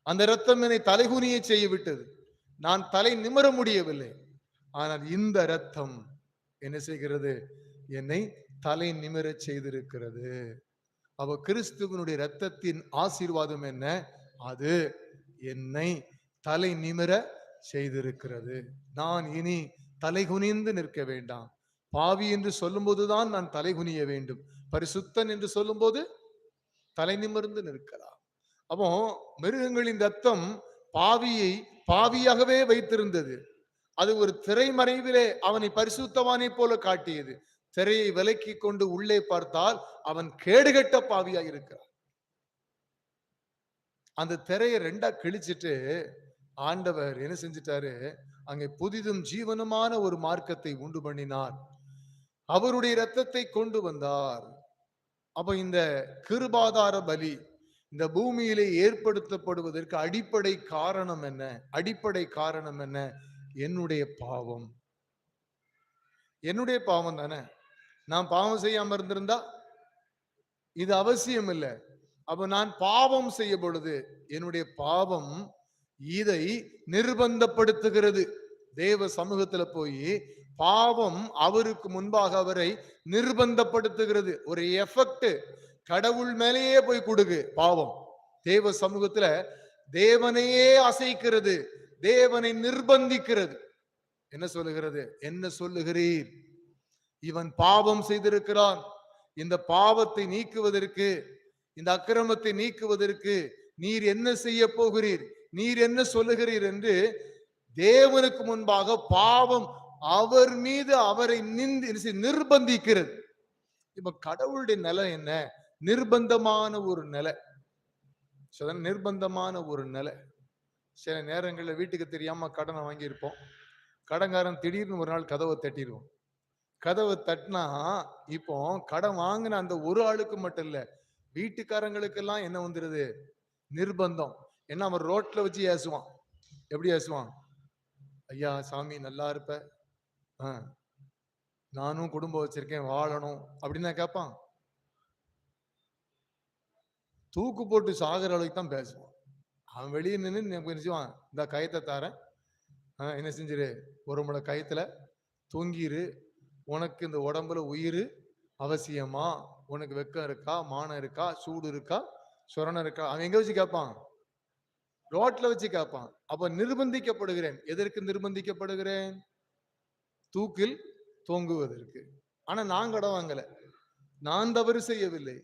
அந்த ரத்தம் என்னை தலைகுனிய செய்ய விட்டது. நான் தலை நிமிர முடியவில்லை. ஆனால் இந்த ரத்தம் என்ன செய்கிறது? என்னை தலை நிமிர செய்திருக்கிறது. அவ கிறிஸ்துவனுடைய ரத்தத்தின் ஆசீர்வாதம் என்ன? அது என்னை தலை நிமிர செய்திருக்கிறது. நான் இனி தலை குனிந்து நிற்க வேண்டாம். பாவி என்று சொல்லும் போதுதான் நான் தலை குனிய வேண்டும். பரிசுத்தன் என்று சொல்லும் போது தலை நிமிர்ந்து நிற்கலாம். அப்போ மிருகங்களின் ரத்தம் பாவியை பாவியாகவே வைத்திருந்தது. அது ஒரு திரைமறைவிலே அவனை பரிசுத்தவானை போல காட்டியது. திரையை விலக்கி கொண்டு உள்ளே பார்த்தால் அவன் கேடுகட்ட பாவியாக இருக்கிறான். அந்த திரையை ரெண்டா கிழிச்சிட்டு ஆண்டவர் என்ன செஞ்சிட்டாரு? அங்கே புதிதும் ஜீவனமான ஒரு மார்க்கத்தை உண்டு பண்ணினார். அவருடைய இரத்தத்தை கொண்டு வந்தார். அப்ப இந்த கிருபாதார பலி இந்த பூமியிலே ஏற்படுத்தப்படுவதற்கு அடிப்படை காரணம் என்ன? அடிப்படை காரணம் என்ன? என்னுடைய பாவம். என்னுடைய பாவம் தானே. நான் பாவம் செய்யாம இருந்திருந்தா இது அவசியம் இல்லை. அப்ப நான் பாவம் செய்ய பொழுது என்னுடைய பாவம் இதை நிர்பந்தப்படுத்துகிறது. தேவ சமூகத்துல போய் பாவம் அவருக்கு முன்பாக அவரை நிர்பந்தப்படுத்துகிறது. ஒரு எஃபெக்ட் கடவுள் மேலேயே போய் கொடுக்கு. பாவம் தேவ சமூகத்துல தேவனையே அசைக்கிறது, தேவனை நிர்பந்திக்கிறது. என்ன சொல்லுகிறது? என்ன சொல்லுகிறீர்? இவன் பாவம் செய்திருக்கிறான். இந்த பாவத்தை நீக்குவதற்கு, இந்த அக்கிரமத்தை நீக்குவதற்கு நீர் என்ன செய்ய போகிறீர்? நீர் என்ன சொல்லுகிறீர் என்று தேவனுக்கு முன்பாக பாவம் அவர் மீது அவரை நிர்பந்திக்கிறது. இப்ப கடவுளுடைய நிலை என்ன? நிர்பந்தமான ஒரு நிலை. நிர்பந்தமான ஒரு நிலை. சில நேரங்களில் வீட்டுக்கு தெரியாம கடனை வாங்கியிருப்போம். கடன்காரன் திடீர்னு ஒரு நாள் கதவை தட்டிடுவோம். கதவை தட்டினா இப்போ கடன் வாங்கின அந்த ஒரு ஆளுக்கு மட்டும் இல்ல, வீட்டுக்காரங்களுக்கெல்லாம் என்ன வந்துருது? நிர்பந்தம். என்ன அவன் ரோட்ல வச்சு ஏசுவான். எப்படி ஏசுவான்? ஐயா சாமி நல்லா இருப்ப, நானும் குடும்பம் வச்சிருக்கேன், வாழணும் அப்படின்னு கேட்பான். தூக்கு போட்டு சாகுற அளவுக்கு தான் பேசுவான். அவன் வெளியே நின்று நினைச்சுவான், இந்த கயத்தை தாரேன், என்ன செஞ்சிரு, ஒரு முளை கயத்துல தூங்கிரு, உனக்கு இந்த உடம்புல உயிர் அவசியமா, உனக்கு வெக்கம் இருக்கா, மானம் இருக்கா, சூடு இருக்கா, சுரணம் இருக்கா? அவன் எங்க வச்சு கேட்பான்? ரோட்ல வச்சு கேட்பான். அப்ப நிர்பந்திக்கப்படுகிறேன். எதற்கு நிர்பந்திக்கப்படுகிறேன்? தூக்கில் தொங்குவதற்கு. ஆனா நான் கடன் வாங்கல, நான் தவறு செய்யவில்லை,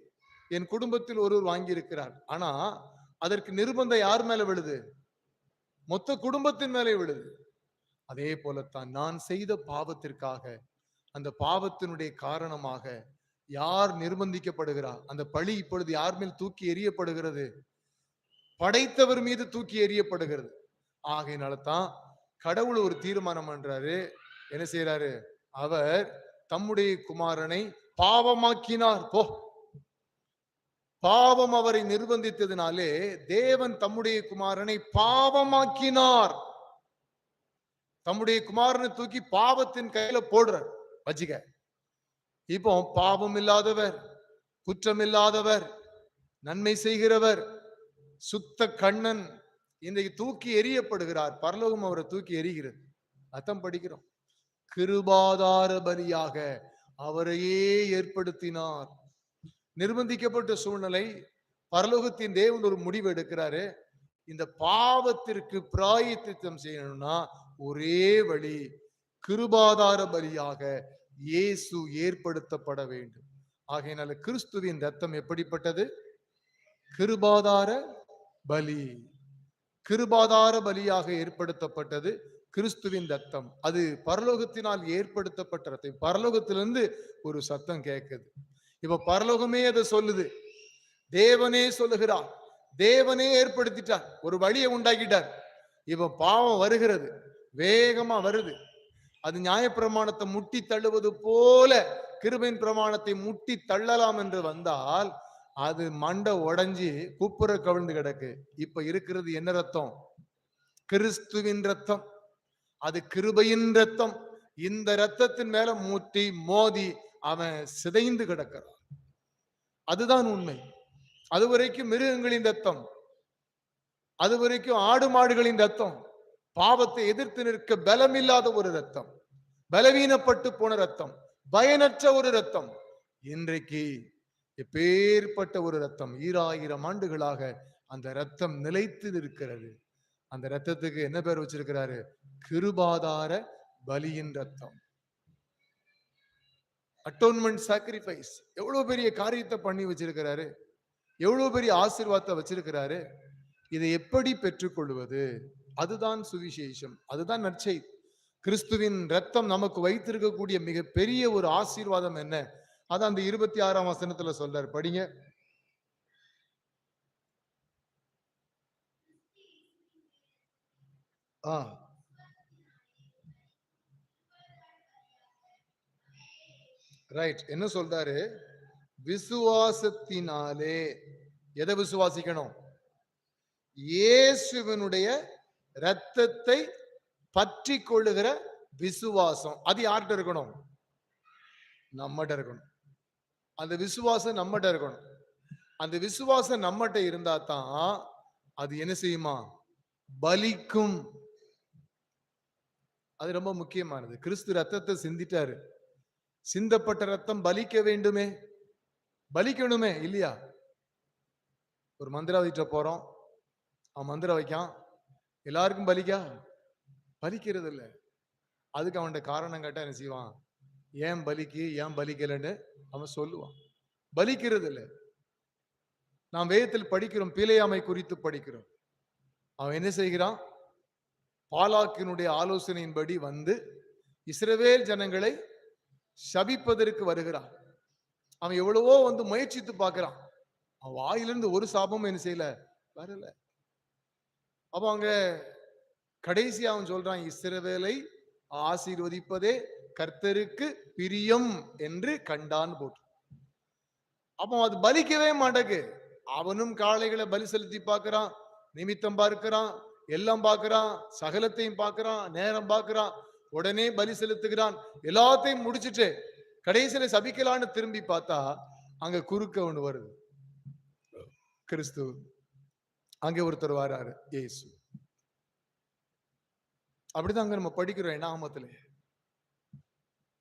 என் குடும்பத்தில் ஒருவர் வாங்கி இருக்கிறார். ஆனா அதற்கு நிர்பந்தம் யார் மேல விழுது? மொத்த குடும்பத்தின் மேலே விழுது. அதே போலத்தான் நான் செய்த பாவத்திற்காக, அந்த பாவத்தினுடைய காரணமாக யார் நிர்பந்திக்கப்படுகிறார்? அந்த பழி இப்பொழுது யார் மேல் தூக்கி எறியப்படுகிறது? படைத்தவர் மீது தூக்கி எறியப்படுகிறது. ஆகையினால தான் கடவுள் ஒரு தீர்மானம் பண்றாரு. என்ன செய்யறாரு? அவர் தம்முடைய குமாரனை பாவமாக்கினார். போ, பாவம் அவரை நிர்பந்தித்ததினாலே தேவன் தம்முடைய குமாரனை பாவமாக்கினார். தம்முடைய குமாரனை தூக்கி பாவத்தின் கையில போடுறார். வச்சுக்க. இப்போ பாவம் இல்லாதவர், குற்றம் இல்லாதவர், நன்மை செய்கிறவர், சுத்த கண்ணன் இன்றைக்கு தூக்கி எறியப்படுகிறார். பரலோகம் அவரை தூக்கி எறிகிறது. அர்த்தம் படிக்கிறோம். கிருபாதார பலியாக அவரையே ஏற்படுத்தினார். நிர்பந்திக்கப்பட்ட சூழ்நிலை, பரலோகத்தின் தேவன் ஒரு முடிவு எடுக்கிறாரு. இந்த பாவத்திற்கு பிராயச்சித்தம் செய்யணும்னா ஒரே வழி, கிருபாதார பலியாக இயேசு ஏற்படுத்தப்பட வேண்டும். ஆகையினால கிறிஸ்துவின் ரத்தம் எப்படிப்பட்டது? கிருபாதார பலி. கிருபாதார பலியாக ஏற்படுத்தப்பட்டது கிறிஸ்துவின் ரத்தம். அது பரலோகத்தினால் ஏற்படுத்தப்பட்ட ரத்தம். பரலோகத்திலிருந்து ஒரு சத்தம் கேட்குது. இப்ப பரலோகமே அதை சொல்லுது. தேவனே சொல்லுகிறார், தேவனே ஏற்படுத்திட்டார், ஒரு வழியை உண்டாக்கிட்டார். இப்ப பாவம் வருகிறது, வேகமா வருது. அது நியாயப்பிரமாணத்தை முட்டி தள்ளுவது போல கிருபையின் பிரமாணத்தை முட்டி தள்ளலாம் என்று வந்தால் அது மண்டை உடைஞ்சி குப்புற கவிழ்ந்து கிடக்கு. இப்ப இருக்கிறது என்ன ரத்தம்? கிறிஸ்துவின் ரத்தம். அது கிருபையின் ரத்தம். இந்த ரத்தத்தின் மேல முட்டி மோதி அவன் சிதைந்து கிடக்கிறான். அதுதான் உண்மை. அதுவரைக்கும் மிருகங்களின் ரத்தம், அதுவரைக்கும் ஆடு மாடுகளின் ரத்தம், பாவத்தை எதிர்த்து நிற்க பலமில்லாத ஒரு ரத்தம், பலவீனப்பட்டு போன ரத்தம், பயனற்ற ஒரு ரத்தம். இன்றைக்கு எப்பேற்பட்ட ஒரு ரத்தம், 2000 ஆண்டுகளாக அந்த ரத்தம் நிலைத்து இருக்கிறது. அந்த ரத்தத்துக்கு என்ன பேர் வச்சிருக்கிறாரு? கிருபாதார பலியின் ரத்தம். Atonement sacrifice. எவ்வளவு பெரிய காரியத்தை பண்ணி வச்சிருக்கிறாரு, எவ்வளவு பெரிய ஆசீர்வாதத்தை வச்சிருக்கிறாரு. இதை எப்படி பெற்றுக்கொள்வது? அதுதான் சுவிசேஷம், அதுதான் நற்செய்தி. கிறிஸ்துவின் ரத்தம் நமக்கு வைத்திருக்கக்கூடிய மிக பெரிய ஒரு ஆசீர்வாதம் என்ன? அதான் அந்த 26ஆம் வசனத்துல சொல்றாரு, படிங்க. ரைட். என்ன சொல்றாரு? விசுவாசத்தினாலே. எதை விசுவாசிக்கணும்? இயேசுவினுடைய இரத்தத்தை பற்றி கொள்ளுகிற விசுவாசம். அது யார்கிட்ட இருக்கணும்? நம்மகிட்ட இருக்கணும். அந்த விசுவாசம் நம்மகிட்ட இருக்கணும். அந்த விசுவாசம் நம்மகிட்ட இருந்தா தான் அது என்ன செய்யுமா? பலிக்கும். அது ரொம்ப முக்கியமானது. கிறிஸ்து ரத்தத்தை சிந்திட்டாரு. சிந்தப்பட்ட ரத்தம் பலிக்க வேண்டுமே, பலிக்கணுமே இல்லையா? ஒரு மந்திரவாதிட்ட போறோம், அவன் மந்திரம் வைக்கான், எல்லாருக்கும் பலிக்கிறது இல்லை. அதுக்கு அவன்கிட்ட காரணம் கேட்டா என்ன செய்வான்? ஏன் பலிக்கு, ஏன் பலிக்கலன்னு அவன் சொல்லுவான். பலிக்கிறது இல்லை. நாம் வேதத்தில் படிக்கிறோம், பிழையாமை குறித்து படிக்கிறோம். அவன் என்ன செய்கிறான்? பாலாக்கினுடைய ஆலோசனையின்படி வந்து இஸ்ரவேல் ஜனங்களை சபிப்பதற்கு வருகிறான். அவன் எவ்வளவோ வந்து முயற்சித்து பார்க்கிறான். அவன் வாயிலிருந்து ஒரு சாபமும் என்ன செய்யல, வரல. அப்ப அங்க கடைசி அவன் சொல்றான், இஸ்ரவேலை ஆசீர்வதிப்பதே கர்த்தருக்கு பிரியம் என்று கண்டான் போட்டு. அப்போ அது பலிக்கவே மாட்டேக்கு. அவனும் காளைகளை பலி செலுத்தி பார்க்கிறான், நிமித்தம் பார்க்கிறான், எல்லாம் பார்க்கிறான், சகலத்தையும் பார்க்கிறான், நேரம் பார்க்கிறான், உடனே பலி செலுத்துகிறான். எல்லாத்தையும் முடிச்சுட்டு கடைசியில சபிக்கலான்னு திரும்பி பார்த்தா அங்க குறுக்க ஒண்ணு வருது, கிறிஸ்து. அங்கே ஒருத்தர் வராரு, இயேசு. அப்படிதான் அங்க நம்ம படிக்கிறோம் என்னாமத்துல.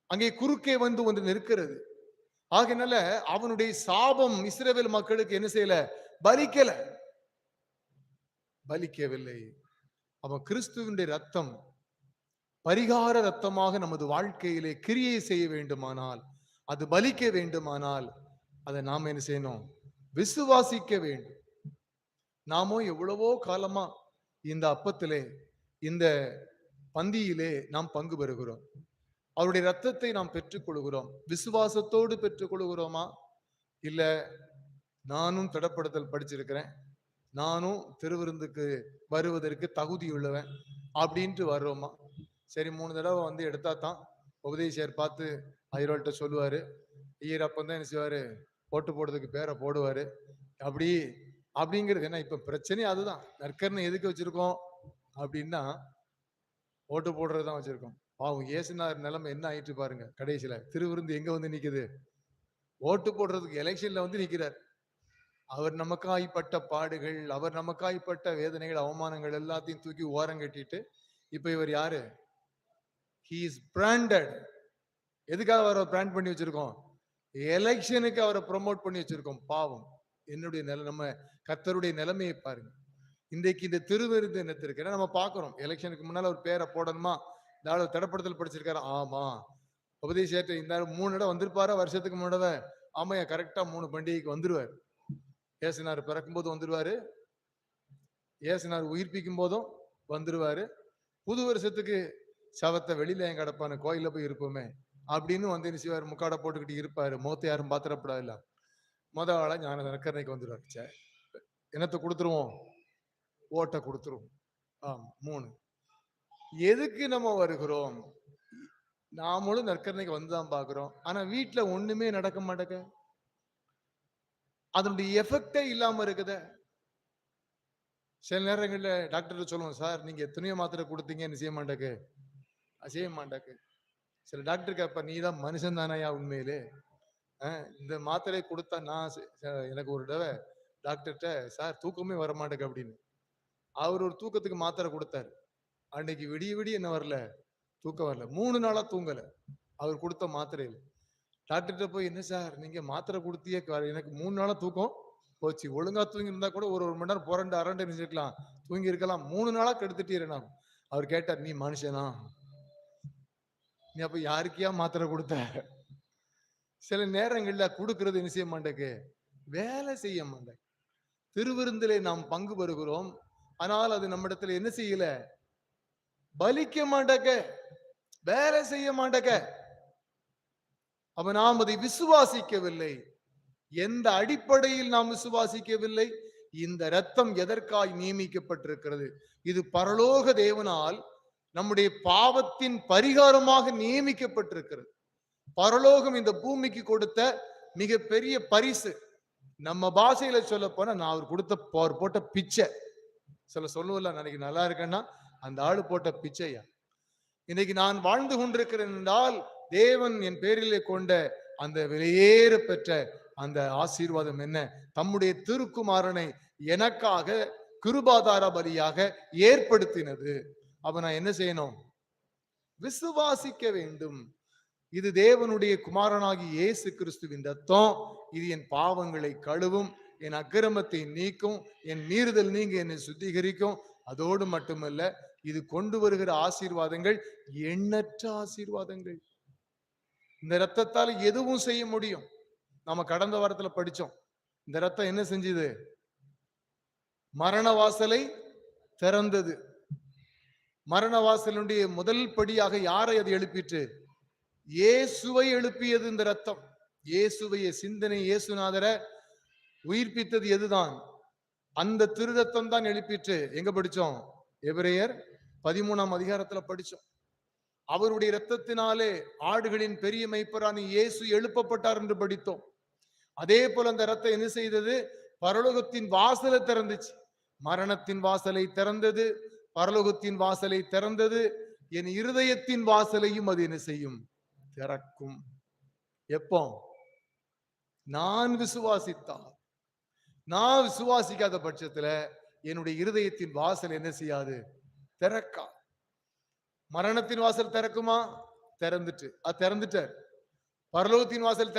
அங்கே குறுக்கே வந்து ஒன்று நிற்கிறது. ஆகையினால அவனுடைய சாபம் இஸ்ரவேல் மக்களுக்கு என்ன செய்யல, பலிக்கவில்லை. அவன் கிறிஸ்துவினுடைய ரத்தம் பரிகார ரத்தமாக நமது வாழ்க்கையிலே கிரியை செய்ய வேண்டுமானால், அது பலிக்க வேண்டுமானால், அதை நாம் என்ன செய்யணும்? விசுவாசிக்க வேண்டும். நாமோ எவ்வளவோ காலமா இந்த அப்பத்திலே, இந்த பந்தியிலே நாம் பங்கு பெறுகிறோம். அவருடைய ரத்தத்தை நாம் பெற்றுக்கொள்கிறோம். விசுவாசத்தோடு பெற்றுக்கொள்கிறோமா? இல்ல நானும் திடப்படுத்தல் படிச்சிருக்கிறேன், நானும் திருவிருந்துக்கு வருவதற்கு தகுதியுள்ளவன் அப்படின்ட்டு வர்றோமா? சரி, 3 தடவை வந்து எடுத்தா தான் உபதேசியர் பார்த்து ஐயரோல்கிட்ட சொல்லுவாரு. ஐயர் அப்பந்தான் என்ன செய்வாரு? ஓட்டு போடுறதுக்கு பேரை போடுவாரு. அப்படிங்கிறது என்ன? இப்ப பிரச்சனை அதுதான். நற்கர்ணை எதுக்கு வச்சிருக்கோம் அப்படின்னா, ஓட்டு போடுறதுதான் வச்சிருக்கோம். பாவம் இயேசுனார் நிலைமை என்ன ஆயிட்டு பாருங்க. கடைசியில திருவிருந்து எங்க வந்து நிக்குது? ஓட்டு போடுறதுக்கு எலெக்ஷன்ல வந்து நிக்கிறார். அவர் நமக்காய்ப்பட்ட பாடுகள், அவர் நமக்காய்ப்பட்ட வேதனைகள், அவமானங்கள் எல்லாத்தையும் தூக்கி ஓரம் கட்டிட்டு இப்ப இவர் யாரு? He is branded. எதுக்காக அவரை பிராண்ட் பண்ணி வச்சிருக்கோம்? எலெக்ஷனுக்கு அவரை ப்ரொமோட் பண்ணி வச்சிருக்கோம். பாவம். என்னுடைய நம்ம கர்த்தருடைய நிலைமையை பாருங்க. இன்றைக்கு இந்த திருவிருந்து தினத்திற்கு நம்ம பாக்குறோம், எலெக்ஷனுக்கு முன்னால ஒரு பேரை போடணுமா, இந்த ஆளு திடப்படுத்தல் படிச்சிருக்காரு, ஆமா. உபதேசத்தை இந்த 3 இடம் வந்திருப்பாரா வருஷத்துக்கு முன்னாடி? ஆமையா, கரெக்டா 3 பண்டிகைக்கு வந்துருவாரு. ஏசுனார் பிறக்கும் போது வந்துருவாரு, ஏசுனார் உயிர்ப்பிக்கும் போதும் வந்துருவாரு, புது வருஷத்துக்கு சவத்தை வெளியில என் கிடப்பான கோயில போய் இருப்போமே அப்படின்னு வந்து என்ன செய்வார்? முக்காடை போட்டுக்கிட்டு இருப்பாரு. மோத்த யாரும் பாத்திரப்படாதுல்ல. ஆள ஞான நற்கரணைக்கு வந்துருவாரு. என்னத்தை கொடுத்துருவோம்? ஓட்டை கொடுத்துருவோம். ஆமா, 3. எதுக்கு நம்ம வருகிறோம்? நாமளும் நற்கரணைக்கு வந்துதான் பாக்குறோம். ஆனா வீட்டுல ஒண்ணுமே நடக்க மாட்டேங்க. அதனுடைய எஃபெக்டே இல்லாம இருக்குத. சில நேரங்கள்ல டாக்டர் சொல்லுவோம், சார் நீங்க எத்தனையோ மாத்திரை கொடுத்தீங்கன்னு செய்ய மாட்டேக்கு, செய்ய மாட்டாக்கு. சில டாக்டருக்கு அப்ப நீ தான் மனுஷன் தானையா உண்மையிலே இந்த மாத்திரை கொடுத்தா நான் எனக்கு ஒரு தடவை டாக்டர்கிட்ட, சார் தூக்கமே வர மாட்டேங்க அப்படின்னு. அவர் ஒரு தூக்கத்துக்கு மாத்திரை கொடுத்தாரு. அன்னைக்கு விடிய விடிய என்ன வரல, தூக்கம் வரல. 3 நாளா தூங்கல அவர் கொடுத்த மாத்திரையில. டாக்டர்கிட்ட போய், என்ன சார் நீங்க மாத்திரை கொடுத்தியே, எனக்கு 3 நாளா தூக்கம் போச்சு. ஒழுங்கா தூங்கி இருந்தா கூட ஒரு மணி நேரம் புரண்டு அரண்டு இருக்கலாம், தூங்கி இருக்கலாம். 3 நாளா கெடுத்துட்டீரேனா. அவர் கேட்டார், நீ மனுஷனா? நீ அப்ப யாருக்கியா மாத்திரை கொடுத்த? சில நேரங்கள்ல கொடுக்கிறது என்ன செய்ய மாட்டேக்கு, வேலை செய்ய மாட்டேன். திருவிருந்திலே நாம் பங்கு பெறுகிறோம், ஆனால் அது நம்மிடத்துல என்ன செய்யல, பலிக்க மாட்டேக்க, வேலை செய்ய மாட்டேக்க. அப்ப நாம் அதை விசுவாசிக்கவில்லை. எந்த அடிப்படையில் நாம் விசுவாசிக்கவில்லை? இந்த இரத்தம் எதற்காய் நியமிக்கப்பட்டிருக்கிறது? இது பரலோக தேவனால் நம்முடைய பாவத்தின் பரிகாரமாக நியமிக்கப்பட்டிருக்கிறது. பரலோகம் இந்த பூமிக்கு கொடுத்த மிகப்பெரிய பரிசு. நம்ம பாஷையில சொல்ல போனா, நான் அவர் கொடுத்த போட்ட பிச்சை. சில சொல்லுவல, நாளைக்கு நல்லா இருக்கேன்னா அந்த ஆளு போட்ட பிச்சையா. இன்னைக்கு நான் வாழ்ந்து கொண்டிருக்கிறேன் என்றால் தேவன் என் பேரிலே கொண்ட அந்த வெளியேற பெற்ற அந்த ஆசீர்வாதம் என்ன? தம்முடைய திருக்குமாரனை எனக்காக கிருபாதார பலியாக ஏற்படுத்தினது. அப்ப நான் என்ன செய்யணும்? விசுவாசிக்க வேண்டும். இது தேவனுடைய குமாரனாகி இயேசு கிறிஸ்துவின் ரத்தம். இது என் பாவங்களை கழுவும், என் அக்கிரமத்தை நீக்கும், என் மீறுதல் நீங்க என்னை சுத்திகரிக்கும். அதோடு மட்டுமல்ல, இது கொண்டு வருகிற ஆசீர்வாதங்கள் எண்ணற்ற ஆசீர்வாதங்கள். இந்த ரத்தத்தால் எதுவும் செய்ய முடியும். நாம கடந்த வாரத்துல படிச்சோம். இந்த ரத்தம் என்ன செஞ்சது? மரண வாசலை திறந்தது. மரண வாசலுடைய முதல் படியாக யாரை அது எழுப்பிற்று? இயேசுவை எழுப்பியது இந்த ரத்தம். இயேசுவைய சிந்தனை, இயேசுநாதர உயிர்ப்பித்தது எதுதான்? அந்த திரு ரத்தம் தான் எழுப்பிற்று. எங்க படிச்சோம்? எபிரேயர் 13ஆம் அதிகாரத்துல படிச்சோம். அவருடைய இரத்தத்தினாலே ஆடுகளின் பெரிய மெய்ப்பரான இயேசு எழுப்பப்பட்டார் என்று படித்தோம். அதே போல அந்த ரத்தம் என்ன செய்தது? பரலோகத்தின் வாசலை திறந்துச்சு. மரணத்தின் வாசலை திறந்தது, பரலோகத்தின் வாசலை திறந்தது. என் இருதயத்தின் வாசலையும் அது என்ன செய்யும்? திறக்கும். எப்போ? நான் விசுவாசித்தால். நான் விசுவாசிக்காத பட்சத்துல என்னுடைய இருதயத்தின் வாசல் என்ன செய்யாது? திறக்கா. மரணத்தின் வாசல் திறக்குமா? திறந்துட்டு திறந்துட்டார். பரலோகத்தின் வாசல்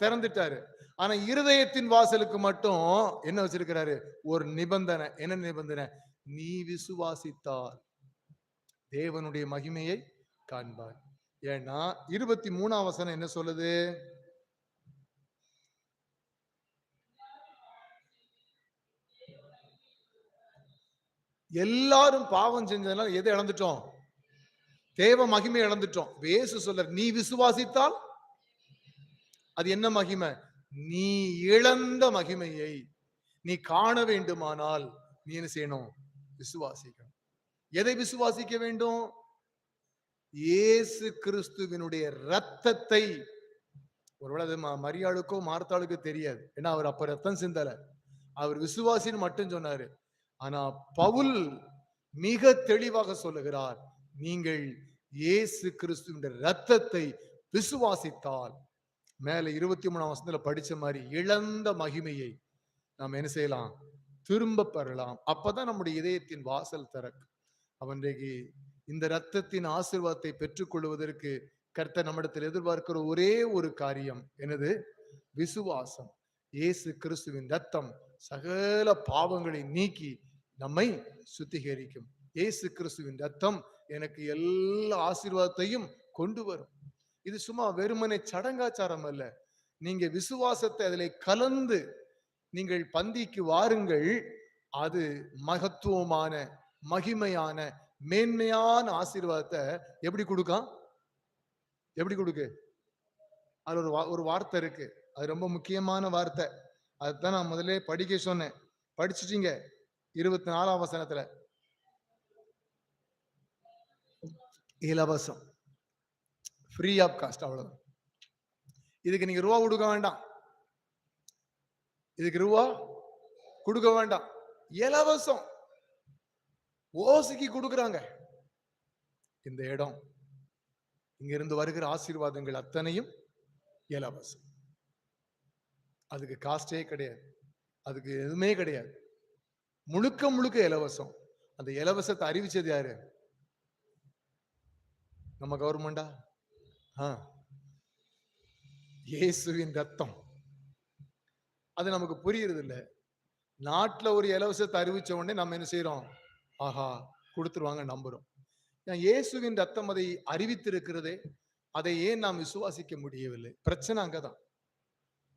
திறந்துட்டாரு. ஆனா இருதயத்தின் வாசலுக்கு மட்டும் என்ன வச்சிருக்கிறாரு? ஒரு நிபந்தனை. என்ன நிபந்தனை? நீ விசுவாசித்தால் தேவனுடைய மகிமையை காண்பார். ஏன்னா 23ஆம் வசனம் என்ன சொல்லுது? எல்லாரும் பாவம் செஞ்சதுனால எதை இழந்துட்டோம்? தேவ மகிமை இழந்துட்டோம். இயேசு சொல்ற, நீ விசுவாசித்தால் அது என்ன மகிமை? நீ இழந்த மகிமையை நீ காண வேண்டுமானால் நீ என்ன செய்யணும்? விசுவாசிக்கணும். எதை விசுவாசிக்க வேண்டும்? இயேசு கிறிஸ்துவினுடைய ரத்தத்தை. ஒருவேளை அது மரியாளுக்கோ மார்த்தாளுக்கோ தெரியாது. ஏன்னா அவர் அப்ப ரத்தம் சிந்தல, அவர் விசுவாசின்னு மட்டும் சொன்னாரு. ஆனா பவுல் மிக தெளிவாக சொல்லுகிறார், நீங்கள் இயேசு கிறிஸ்துவின் ரத்தத்தை விசுவாசித்தால், மேல 23ஆம் வசனத்துல படிச்ச மாதிரி இழந்த மகிமையை நாம் என்ன செய்யலாம்? திரும்ப பெறலாம். அப்பதான் நம்முடைய இதயத்தின் வாசல் திறக்கும். அவன்றைக்கு இந்த ரத்தத்தின் ஆசீர்வாதத்தை பெற்றுக் கொள்வதற்கு கர்த்தர் நம்மிடத்தில் எதிர்பார்க்கிற ஒரே ஒரு காரியம் என்னது? விசுவாசம். இயேசு கிறிஸ்துவின் ரத்தம் சகல பாவங்களை நீக்கி நம்மை சுத்திகரிக்கும். இயேசு கிறிஸ்துவின் ரத்தம் எனக்கு எல்லா ஆசீர்வாதத்தையும் கொண்டு வரும். இது சும்மா வெறுமனே சடங்காச்சாரம் அல்ல. நீங்க விசுவாசத்தை அதிலே கலந்து நீங்கள் பந்திக்கு வாருங்கள். அது மகத்துவமான, மகிமையான, மேன்மையான ஆசீர்வாதத்தை எப்படி கொடுக்கும்? எப்படி கொடுக்கு? அது ஒரு வார்த்தை இருக்கு. அது ரொம்ப முக்கியமான வார்த்தை. அதுதான் நான் முதல்ல படிக்க சொன்னேன். படிச்சுட்டீங்க. 24ஆம் வசனத்துல இலவசம், ஃப்ரீ ஆஃப் காஸ்ட். அவ்வளவு. இதுக்கு நீங்க ரூபா கொடுக்க வேண்டாம். இதுக்கு ரூபா கொடுக்க வேண்டாம். இலவசம். ஓசிக்கு கொடுக்குறாங்க. இந்த இடம், இங்க இருந்து வருகிற ஆசீர்வாதங்கள் அத்தனையும் இலவசம். அதுக்கு காஸ்டே கிடையாது, அதுக்கு எதுவுமே கிடையாது, முழுக்க முழுக்க இலவசம். அந்த இலவசத்தை அறிவிச்சது யாரு? நம்ம கவர்மெண்டா? இயேசுவின் ரத்தம். அது நமக்கு புரியுறது இல்ல. நாட்டுல ஒரு இலவசத்தை அறிவிச்ச உடனே நம்ம என்ன செய்யறோம்? ஆஹா, கொடுத்துருவாங்க நம்புறோம். இயேசுவின் ரத்தம் அதை அறிவித்திருக்கிறதே, அதை ஏன் நாம் விசுவாசிக்க முடியவில்லை? பிரச்சனை அங்கதான்.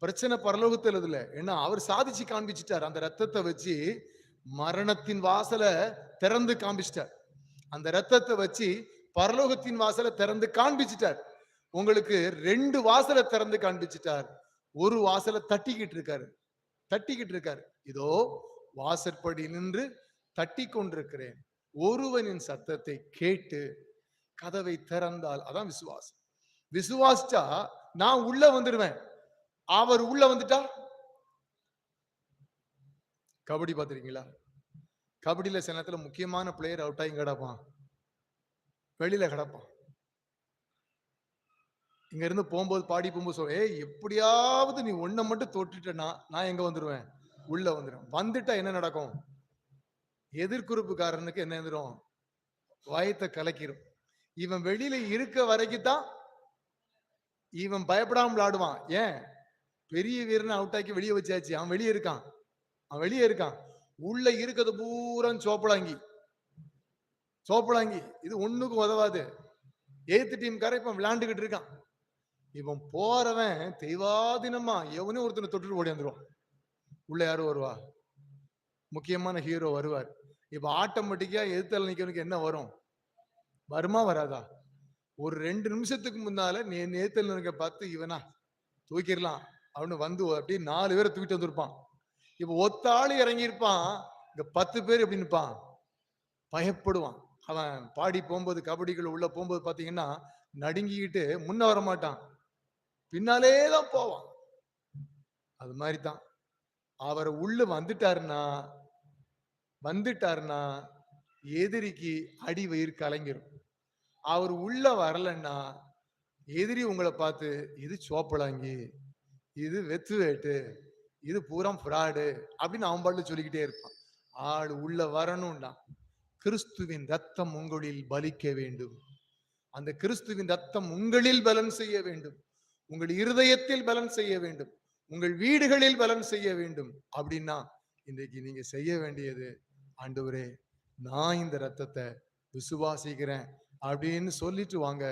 பிரச்சனை பரலோகத்தில் இல்ல. ஏன்னா அவர் சாதிச்சு காண்பிச்சிட்டார். அந்த ரத்தத்தை வச்சு மரணத்தின் வாசலை திறந்து காண்பிச்சிட்டார். அந்த ரத்தத்தை வச்சு பரலோகத்தின் வாசலை திறந்து காண்பிச்சிட்டார். உங்களுக்கு 2 வாசலை திறந்து காண்பிச்சிட்டார். ஒரு வாசலை தட்டிக்கிட்டு இருக்காரு. இதோ வாசற்படி நின்று தட்டி கொண்டிருக்கிறேன். ஒருவனின் சத்தத்தை கேட்டு கதவை திறந்தால், அதான் விசுவாசம். விசுவாசிச்சா நான் உள்ள வந்துடுவேன். அவர் உள்ள வந்துட்டா, கபடி பாத்துறீங்களா? கபடியில சில நேரத்துல முக்கியமான பிளேயர் அவுட் ஆகி கிடப்பான், வெளியில கிடப்பான். இங்க இருந்து போகும்போது பாடி போகும்போது சொல்ல, எப்படியாவது நீ ஒன்ன மட்டும் தொட்டுட்டனா நான் எங்க வந்துருவேன்? உள்ள வந்துடும். வந்துட்டா என்ன நடக்கும்? எதிர்குறிப்புக்காரனுக்கு என்ன எழுந்துரும்? வயத்தை கலக்கிரும். இவன் வெளியில இருக்க வரைக்கும் தான் இவன் பயப்படாம விளையாடுவான். ஏன்? பெரிய வீரன் அவுட் ஆக்கி வெளியே வச்சாச்சு. அவன் வெளியே இருக்கான். உள்ள இருக்கிறது பூரா சோப்பலாங்கி. இது ஒண்ணுக்கும் உதவாது. ஏத்து டீம் இப்ப விளையாண்டுகிட்டு இருக்கான். இவன் போறவன் தெய்வாதீனமா எவனே ஒருத்தனை தொட்டுட்டு ஓடி வந்துருவான். உள்ள யாரும் வருவா? முக்கியமான ஹீரோ வருவார். இப்ப ஆட்டோமேட்டிக்கா எதிர்த்தல நிக்கிறவனுக்கு என்ன வரும்? வருமா வராதா? ஒரு 2 நிமிஷத்துக்கு முன்னால நீ நேத்தல் நிக்க பார்த்து இவனா தூக்கிடலாம் அவனு வந்து அப்படியே 4 பேரை தூக்கிட்டு வந்திருப்பான். இப்ப ஒத்த ஆளு இறங்கி இருப்பான். இங்க 10 பேர் எப்படி நிற்பான்? பயப்படுவான். அவன் பாடி போகும்போது, கபடிக்குள்ள உள்ள போகும்போது பாத்தீங்கன்னா நடுங்கிக்கிட்டு முன்ன வர மாட்டான், பின்னாலேதான் போவான். அது மாதிரிதான் அவர் உள்ள வந்துட்டாருன்னா எதிரிக்கு அடி வயிறு கலங்கிரும். அவர் உள்ள வரலன்னா எதிரி உங்களை பார்த்து இது சோப்பலாங்கி, இது வெத்து வேட்டு, இது பூரா ஃப்ராடு அப்படின்னு அவன் பாட்டு சொல்லிக்கிட்டே இருப்பான். ஆள் உள்ள வரணும்னா கிறிஸ்துவின் ரத்தம் உங்களில் பலிக்க வேண்டும். அந்த கிறிஸ்துவின் ரத்தம் உங்களில் பலன் செய்ய வேண்டும். உங்கள் இருதயத்தில் பலன் செய்ய வேண்டும். உங்கள் வீடுகளில் பலன் செய்ய வேண்டும். அப்படின்னா இன்றைக்கு நீங்க செய்ய வேண்டியது, ஆண்டவரே நான் இந்த ரத்தத்தை விசுவாசிக்கிறேன் அப்படின்னு சொல்லிட்டு வாங்க.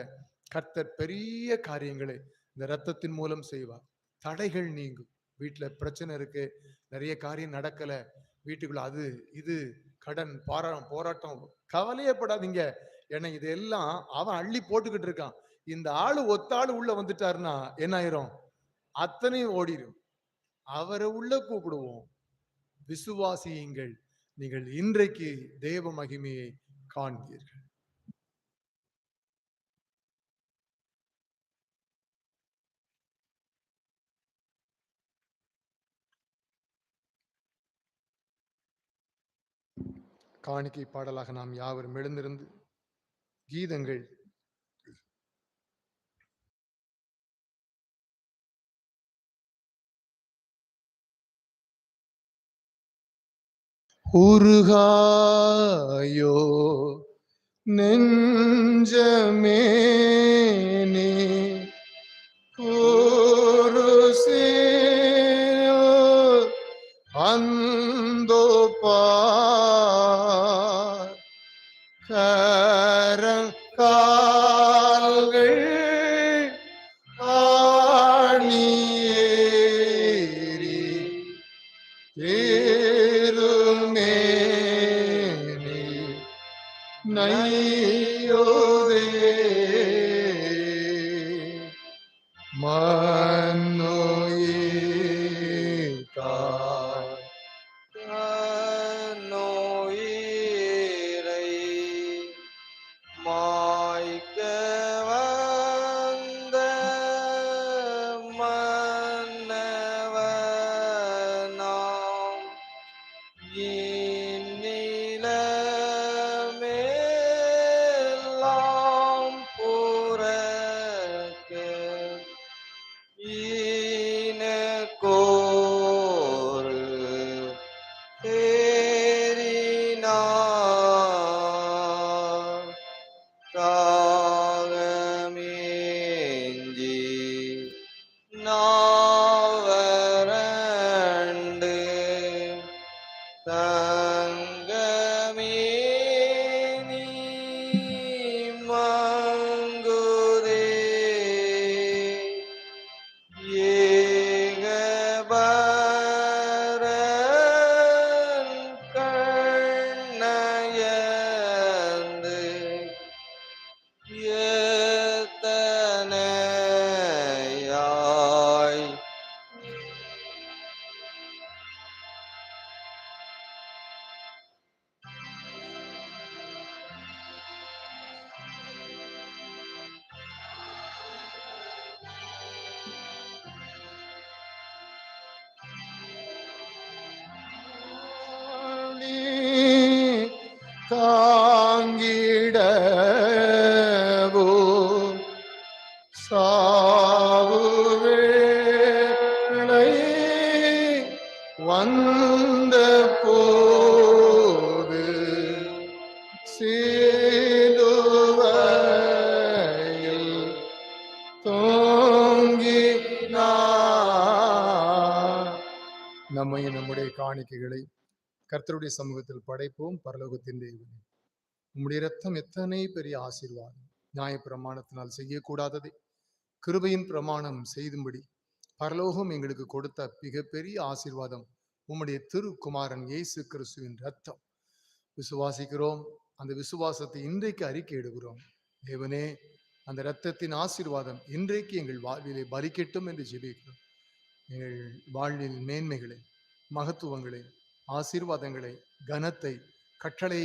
கர்த்தர் பெரிய காரியங்களை இந்த ரத்தத்தின் மூலம் செய்வார். தடைகள் நீங்கும். வீட்டுல பிரச்சனை இருக்கு, நிறைய காரியம் நடக்கல, வீட்டுக்குள்ள அது இது கடன் போராட்டம், கவலையப்படாதீங்க. ஏன்னா இதெல்லாம் அவன் அள்ளி போட்டுக்கிட்டு இருக்கான். இந்த ஆளு ஒத்தாளு உள்ள வந்துட்டாருன்னா என்ன ஆயிரும்? அத்தனையும் ஓடிடும். அவரை உள்ள கூப்பிடுவோம். விசுவாசியுங்கள், நீங்கள் இன்றைக்கு தேவ மகிமையை காண்பீர்கள். காணிக்கை பாடலாக நாம் யாவரும் எழுந்திருந்து கீதங்கள் உருகாயோ நெஞ்சமே நீ அந்தோ பார் கரங்கால்கள் ஆணியேறி தேருமேனி நையோதே நோயிரை மாய்க்க வந்த மன்னவனாம் இந்நிலமெல்லாம் புறக்க ஈனக்கோ நீ தாங்கிடவோ சாவுவேளை வந்த போது சிலுவையில் தோங்கினார். நம்மையும் நம்முடைய காணிக்கைகளை கர்த்தருடைய சமூகத்தில் படைப்போம். பரலோகத்தின் தேவனே, உம்முடைய இரத்தம் எத்தனை பெரிய ஆசீர்வாதம். நியாயப்பிரமாணத்தினால் செய்யக்கூடாததை கிருபையின் பிரமாணம் செய்தும்படி பரலோகம் எங்களுக்கு கொடுத்த மிகப்பெரிய ஆசீர்வாதம் உம்முடைய திருக்குமாரன் இயேசு கிறிஸ்துவின் இரத்தம். விசுவாசிக்கிறோம். அந்த விசுவாசத்தை இன்றைக்கு அறிக்கையிடுகிறோம். தேவனே, அந்த இரத்தத்தின் ஆசீர்வாதம் இன்றைக்கு எங்கள் வாழ்விலே பலிக்கட்டும் என்று ஜெபிக்கிறோம். எங்கள் வாழ்வில் மேன்மைகளை, மகத்துவங்களை, ஆசீர்வாதங்களை, கனத்தை, கட்டளை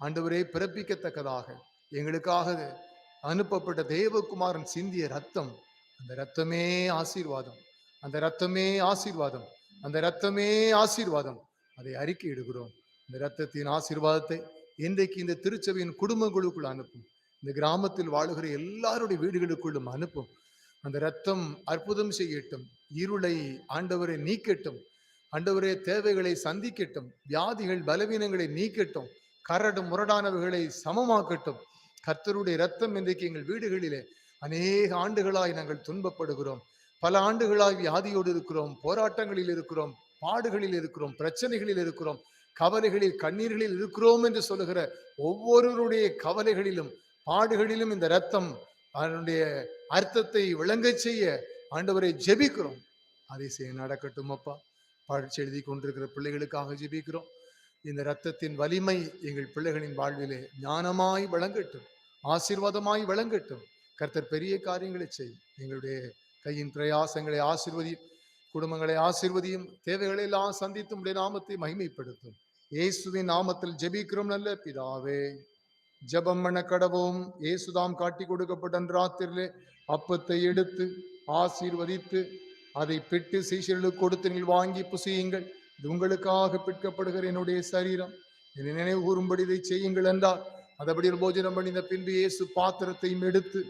ஆண்டவரே பிறப்பிக்கத்தக்கதாக எங்களுக்காக அனுப்பப்பட்ட தேவகுமாரன் சிந்திய ரத்தம், அந்த ரத்தமே ஆசீர்வாதம், அந்த ரத்தமே ஆசீர்வாதம், அந்த ரத்தமே ஆசீர்வாதம். அதை அறிக்கையிடுகிறோம். இந்த ரத்தத்தின் ஆசீர்வாதத்தை இன்றைக்கு இந்த திருச்சபையின் குடும்பங்களுக்குள் அனுப்பும். இந்த கிராமத்தில் வாழுகிற எல்லாருடைய வீடுகளுக்குள்ளும் அனுப்பும். அந்த ரத்தம் அற்புதம் செய்யட்டும். இருளை ஆண்டவரை நீக்கட்டும். ஆண்டவரே, தேவைகளை சந்திக்கட்டும். வியாதிகள் பலவீனங்களை நீக்கட்டும். கரடு முரடானவைகளை சமமாக்கட்டும். கர்த்தருடைய ரத்தம் இன்றைக்கு எங்கள் வீடுகளிலே அநேக ஆண்டுகளாய் நாங்கள் துன்பப்படுகிறோம். பல ஆண்டுகளாய் வியாதியோடு இருக்கிறோம், போராட்டங்களில் இருக்கிறோம், பாடுகளில் இருக்கிறோம், பிரச்சனைகளில் இருக்கிறோம், கவலைகளில் கண்ணீர்களில் இருக்கிறோம் என்று சொல்லுகிற ஒவ்வொருவருடைய கவலைகளிலும் பாடுகளிலும் இந்த ரத்தம் அதனுடைய அர்த்தத்தை விளங்கச் செய்ய ஆண்டவரை ஜெபிக்கிறோம். அதை செய்ய நடக்கட்டும் அப்பா. பரீட்சை எழுதி கொண்டிருக்கிற பிள்ளைகளுக்காக ஜெபிக்கிறோம். இந்த இரத்தத்தின் வலிமை எங்கள் பிள்ளைகளின் வாழ்விலே ஞானமாய் விளங்கட்டும், ஆசீர்வாதமாய் விளங்கட்டும். கர்த்தர் பெரிய காரியங்களை செய். எங்களுடைய கையின் பிரயாசங்களை ஆசீர்வதியும், குடும்பங்களை ஆசீர்வதியும், தேவைகளை எல்லாம் சந்தித்து உடைய நாமத்தை மகிமைப்படுத்தும். இயேசுவின் நாமத்தில் ஜெபிக்கிறோம் நல்ல பிதாவே. ஜெபம் பண்ண கடவோம். இயேசுதாம் காட்டி கொடுக்கப்பட்ட ராத்திரிலே அப்பத்தை எடுத்து ஆசீர்வதித்து அதை பிட்டு சீஷர்களுக்கு கொடுத்து நீங்கள் வாங்கி புசியுங்கள். இது உங்களுக்காக பிற்கப்படுகிற என்னுடைய சரீரம், என்னை நினைவு கூறும்படி இதை செய்யுங்கள் என்றார். அதபடி போஜனம் பண்ணின பின்பு இயேசு பாத்திரத்தையும் எடுத்து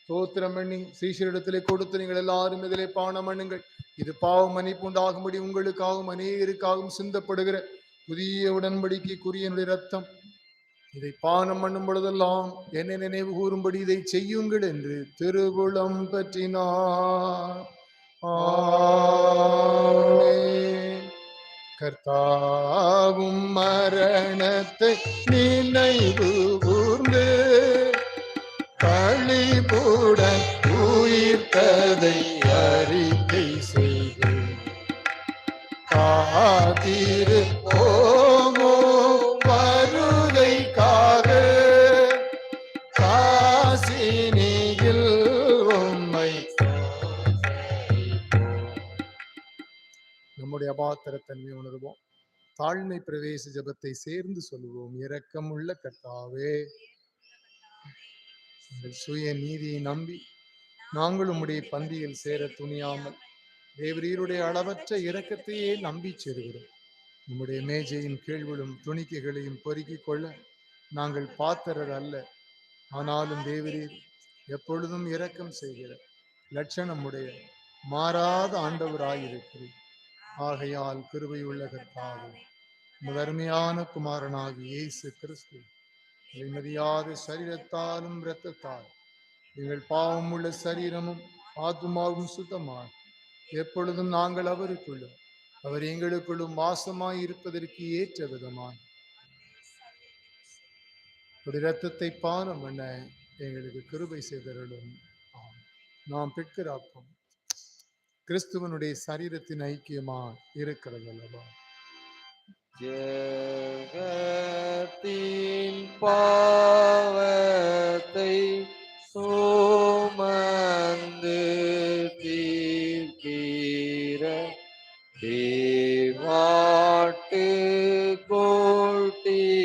ஸ்தோத்திரம் பண்ணி சீஷரிடத்திலே கொடுத்து, நீங்கள் எல்லாரும் இதிலே பானம் பண்ணுங்கள். இது பாவ மன்னிப்பு உண்டாகும்படி உங்களுக்காகவும் அநேகருக்காகவும் சிந்தப்படுகிற புதிய உடன்படிக்கைக்குரிய என்னுடைய ரத்தம். இதை பானம் பண்ணும் பொழுதெல்லாம் என்னை நினைவு கூறும்படி இதை செய்யுங்கள் என்று திருவுளம் பற்றினார். கர்த்தாவும் மரணத்தை நினைவு கூர்ந்து களிப்புடன் உயிர்த்ததை அறிக்கை செய்து காத்திரு போமோ வருகைக்காக காசினியில் உம்மை. நம்முடைய அபாத்திரத்தன்மை உணர்வோம். தாழ்மை பிரவேச ஜபத்தை சேர்ந்து சொல்லுவோம். இரக்கமுள்ள கர்த்தாவே, சுய நீதியை நம்பி நாங்கள் உம்முடைய பந்தியில் சேர துணியாமல் தேவரீருடைய அளவற்ற இரக்கத்தையே நம்பி சேருகிறோம். உம்முடைய மேஜையின் கீழ்விழும் துணிக்கைகளையும் பொறுக்கிக் கொள்ள நாங்கள் பாத்திரர் அல்ல. ஆனாலும் தேவரீர் எப்பொழுதும் இரக்கம் செய்கிற லட்சணமுடைய மாறாத ஆண்டவராயிருக்கிறீர். ஆகையால் கிருபையுள்ள கர்த்தாவே, முதன்மையான குமாரனாகி இயேசு கிறிஸ்து மதியாத சரீரத்தாலும் இரத்தத்தால் எங்கள் பாவம் உள்ள சரீரமும் ஆத்துமாவும் சுத்தமாய் எப்பொழுதும் நாங்கள் அவருக்குள்ளும் அவர் எங்களுக்குள்ளும் வாசமாய் இருப்பதற்கு ஏற்ற விதமாய் இரத்தத்தை பானம் பண்ண எங்களுக்கு கிருபை செய்தருளும். நாம் பெற்கிறாப்போம் கிறிஸ்துவனுடைய சரீரத்தின் ஐக்கியமா இருக்கிறது அல்லவா? ஜெகத்தின் பாவத்தை சுமந்து தீர்க்கிற தேவாட்டு கோட்டியே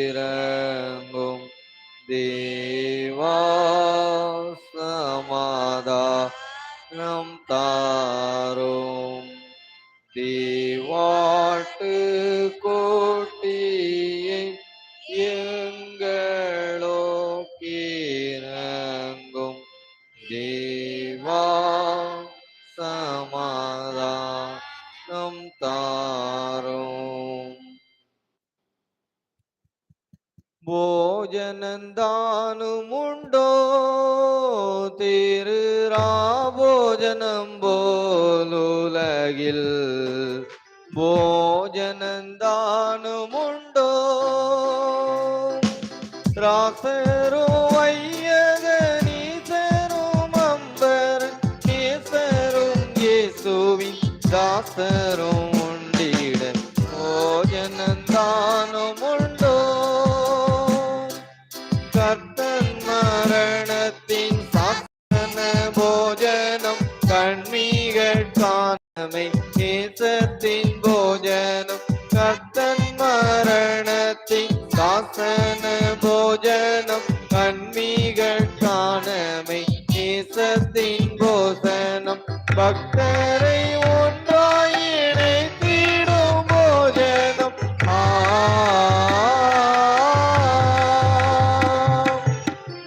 எங்களோக்கிரங்கும் தேவா சமாதானம் தா தேவா சமாதானம் தாரும். ഭോജനന്താനുമുണ്ടോ തിരുരാഭോജനം പോലുലകിൽ ഭോജനന്താനുമുണ്ടോ ദ്രാസരും വയ്യകനീസരും അമ്പരൻ കേസരും യേസുവിൻ ദാസരും ഉണ്ടിടൻ ഭോജനന്താനുമുണ്ടോ കർത്തൻ മരണത്തിൻ സാസന ഭോജനം കൺമീകൾ കാണമേ കേസത്തിൻ ഭോജനം കർത്തൻ മരണത്തിൻ സാസന ഭോജനം കൺമീകൾ കാണമേ കേസത്തിൻ ഭോജനം ഭക്തരെ ഒന്നായി ഇணைത്തിടും ഭോജനം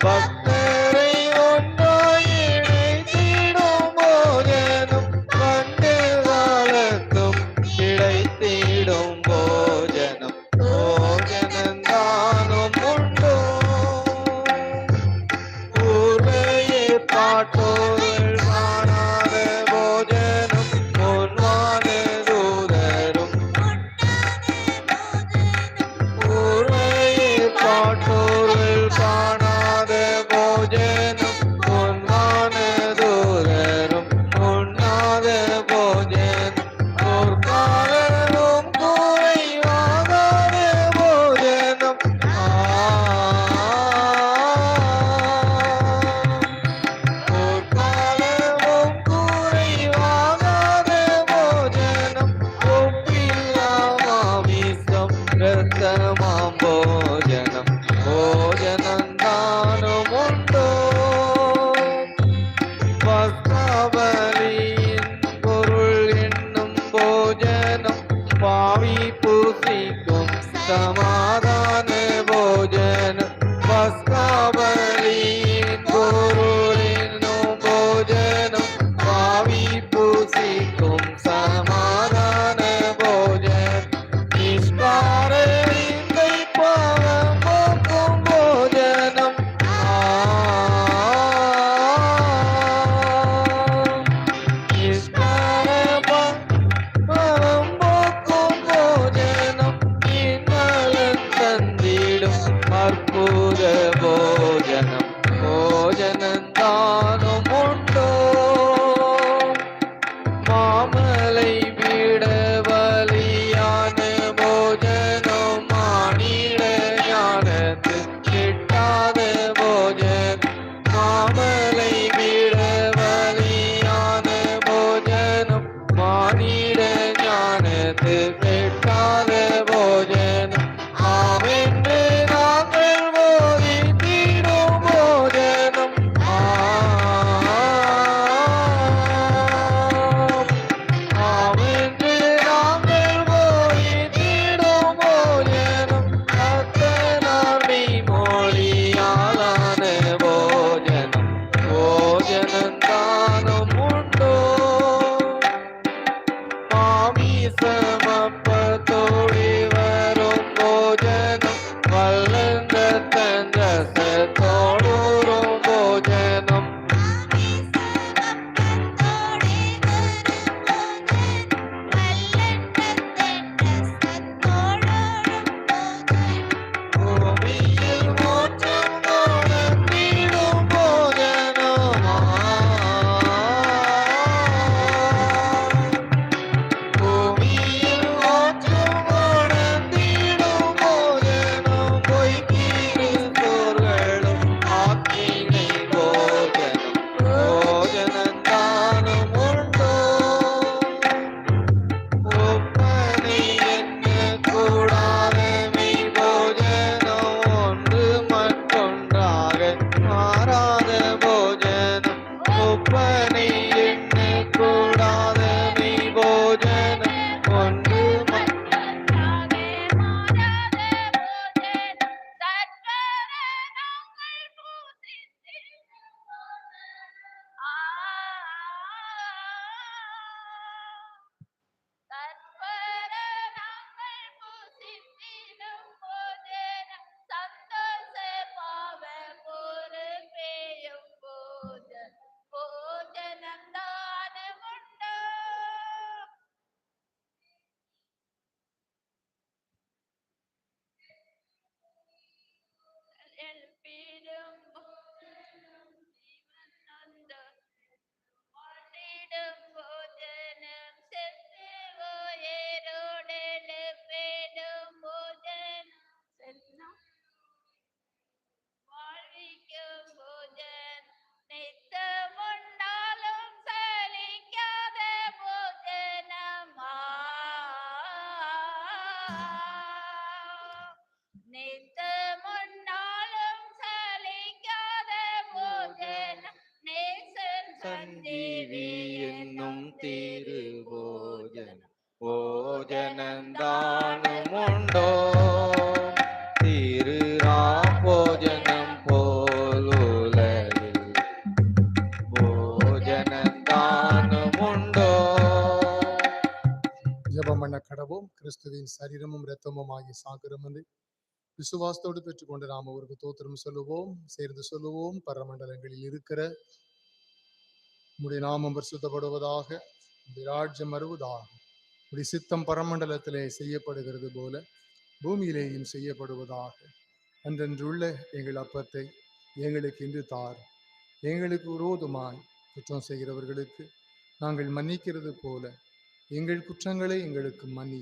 ഭക്തരെ ഒന്നായി ഇணைത്തിടും ഭോജനം പണ്ട് കാലത്തും ഇടയ്ത്തിടും ഭോജനം ഭോജനം താനുമുണ്ടോ പൂർവയെ പാട്ടോകൾ കാണാതെ ഭോജനം പൊന്മാനെ ദൂതരും പൂർവയെ പാട്ടോകൾ കാണാതെ ഭോജനം പൊന്മാനെ ദൂതരും ഉണ്ണാതെ ഭോജനം ഓർക്കാനും കുറയാകാതെ ഭോജനം ഓർക്കാനും நித்தமுன்னாலும் சலிக்காத போஜனம் நேசன் சஞ்சீவி என்னும் தீரு போஜனம் போஜனந்தானும் உண்டோ தீருராம் போஜனம் போல் உலகில் போஜனந்தானும் உண்டோ. ஜெபம் பண்ண கடவோம். கிறிஸ்துவின் சரீரமும் இரத்தமும் ஆகிய சாக்கிரமத்தை விசுவாசத்தோடு பெற்றுக்கொண்டு நாம் அவருக்கு தோத்திரம் சொல்லுவோம். சேர்ந்து சொல்லுவோம். பரமண்டலங்களில் இருக்கிற உம்முடைய நாமம் பரிசுத்தப்படுவதாக, உம்முடைய ராஜ்யம் வருவதாக, உம்முடைய சித்தம் பரமண்டலத்திலே செய்யப்படுகிறது போல பூமியிலேயும் செய்யப்படுவதாக. அன்றன்றுள்ள எங்கள் அப்பத்தை எங்களுக்கு இன்று தார். எங்களுக்கு விரோதமாய் குற்றம் செய்கிறவர்களுக்கு நாங்கள் மன்னிக்கிறது போல எங்கள் குற்றங்களை எங்களுக்கு மன்னி.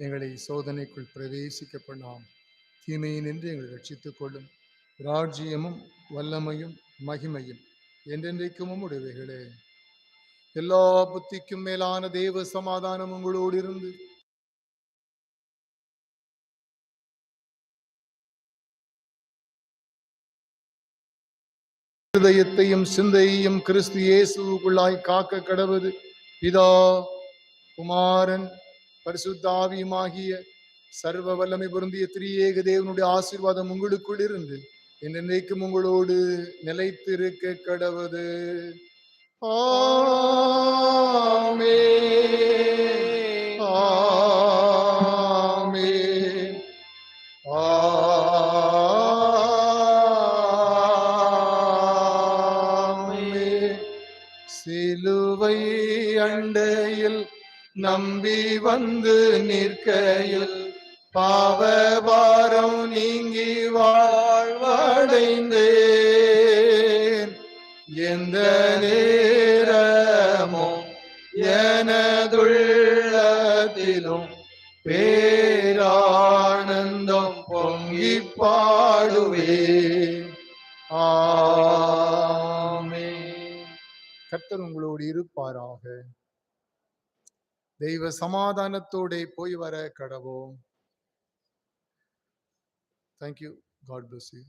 எங்களை சோதனைக்குள் பிரவேசிக்க பண்ணாம், தீமையை நின்று எங்களை ரட்சித்துக் கொள்ளும். ராஜ்யமும் வல்லமையும் மகிமையும் என்றென்றைக்கும் உம்முடையவைகளே. எல்லா புத்திக்கும் மேலான தேவ சமாதானம் உங்களோடு இருந்து இருதயத்தையும் சிந்தையையும் கிறிஸ்து இயேசுவுக்குள்ளாய் காக்க கடவுது. பிதா குமாரன் பரிசுத்த ஆவியுமாகிய சர்வ வல்லமை பொருந்திய திரியேக தேவனுடைய ஆசீர்வாதம் உங்களுக்குள் இருந்து என்றென்றைக்கும் உங்களோடு நிலைத்திருக்க கடவுது. ஆமென். ஆமென். ஆமென். சிலுவை அண்டையில் நம்பி வந்து நிற்கையில் பாவபாரம் நீங்கி வாழ்வடைந்தேன். எந்த நேரமும் எனதுள்ளத்திலும் பேரானந்தம் பொங்கி பாடுவேன். ஆமென். கர்த்தர் உங்களோடு இருப்பாராக. தெய்வ சமாதானத்தோட போய் வர கடவோம். Thank you. God bless you.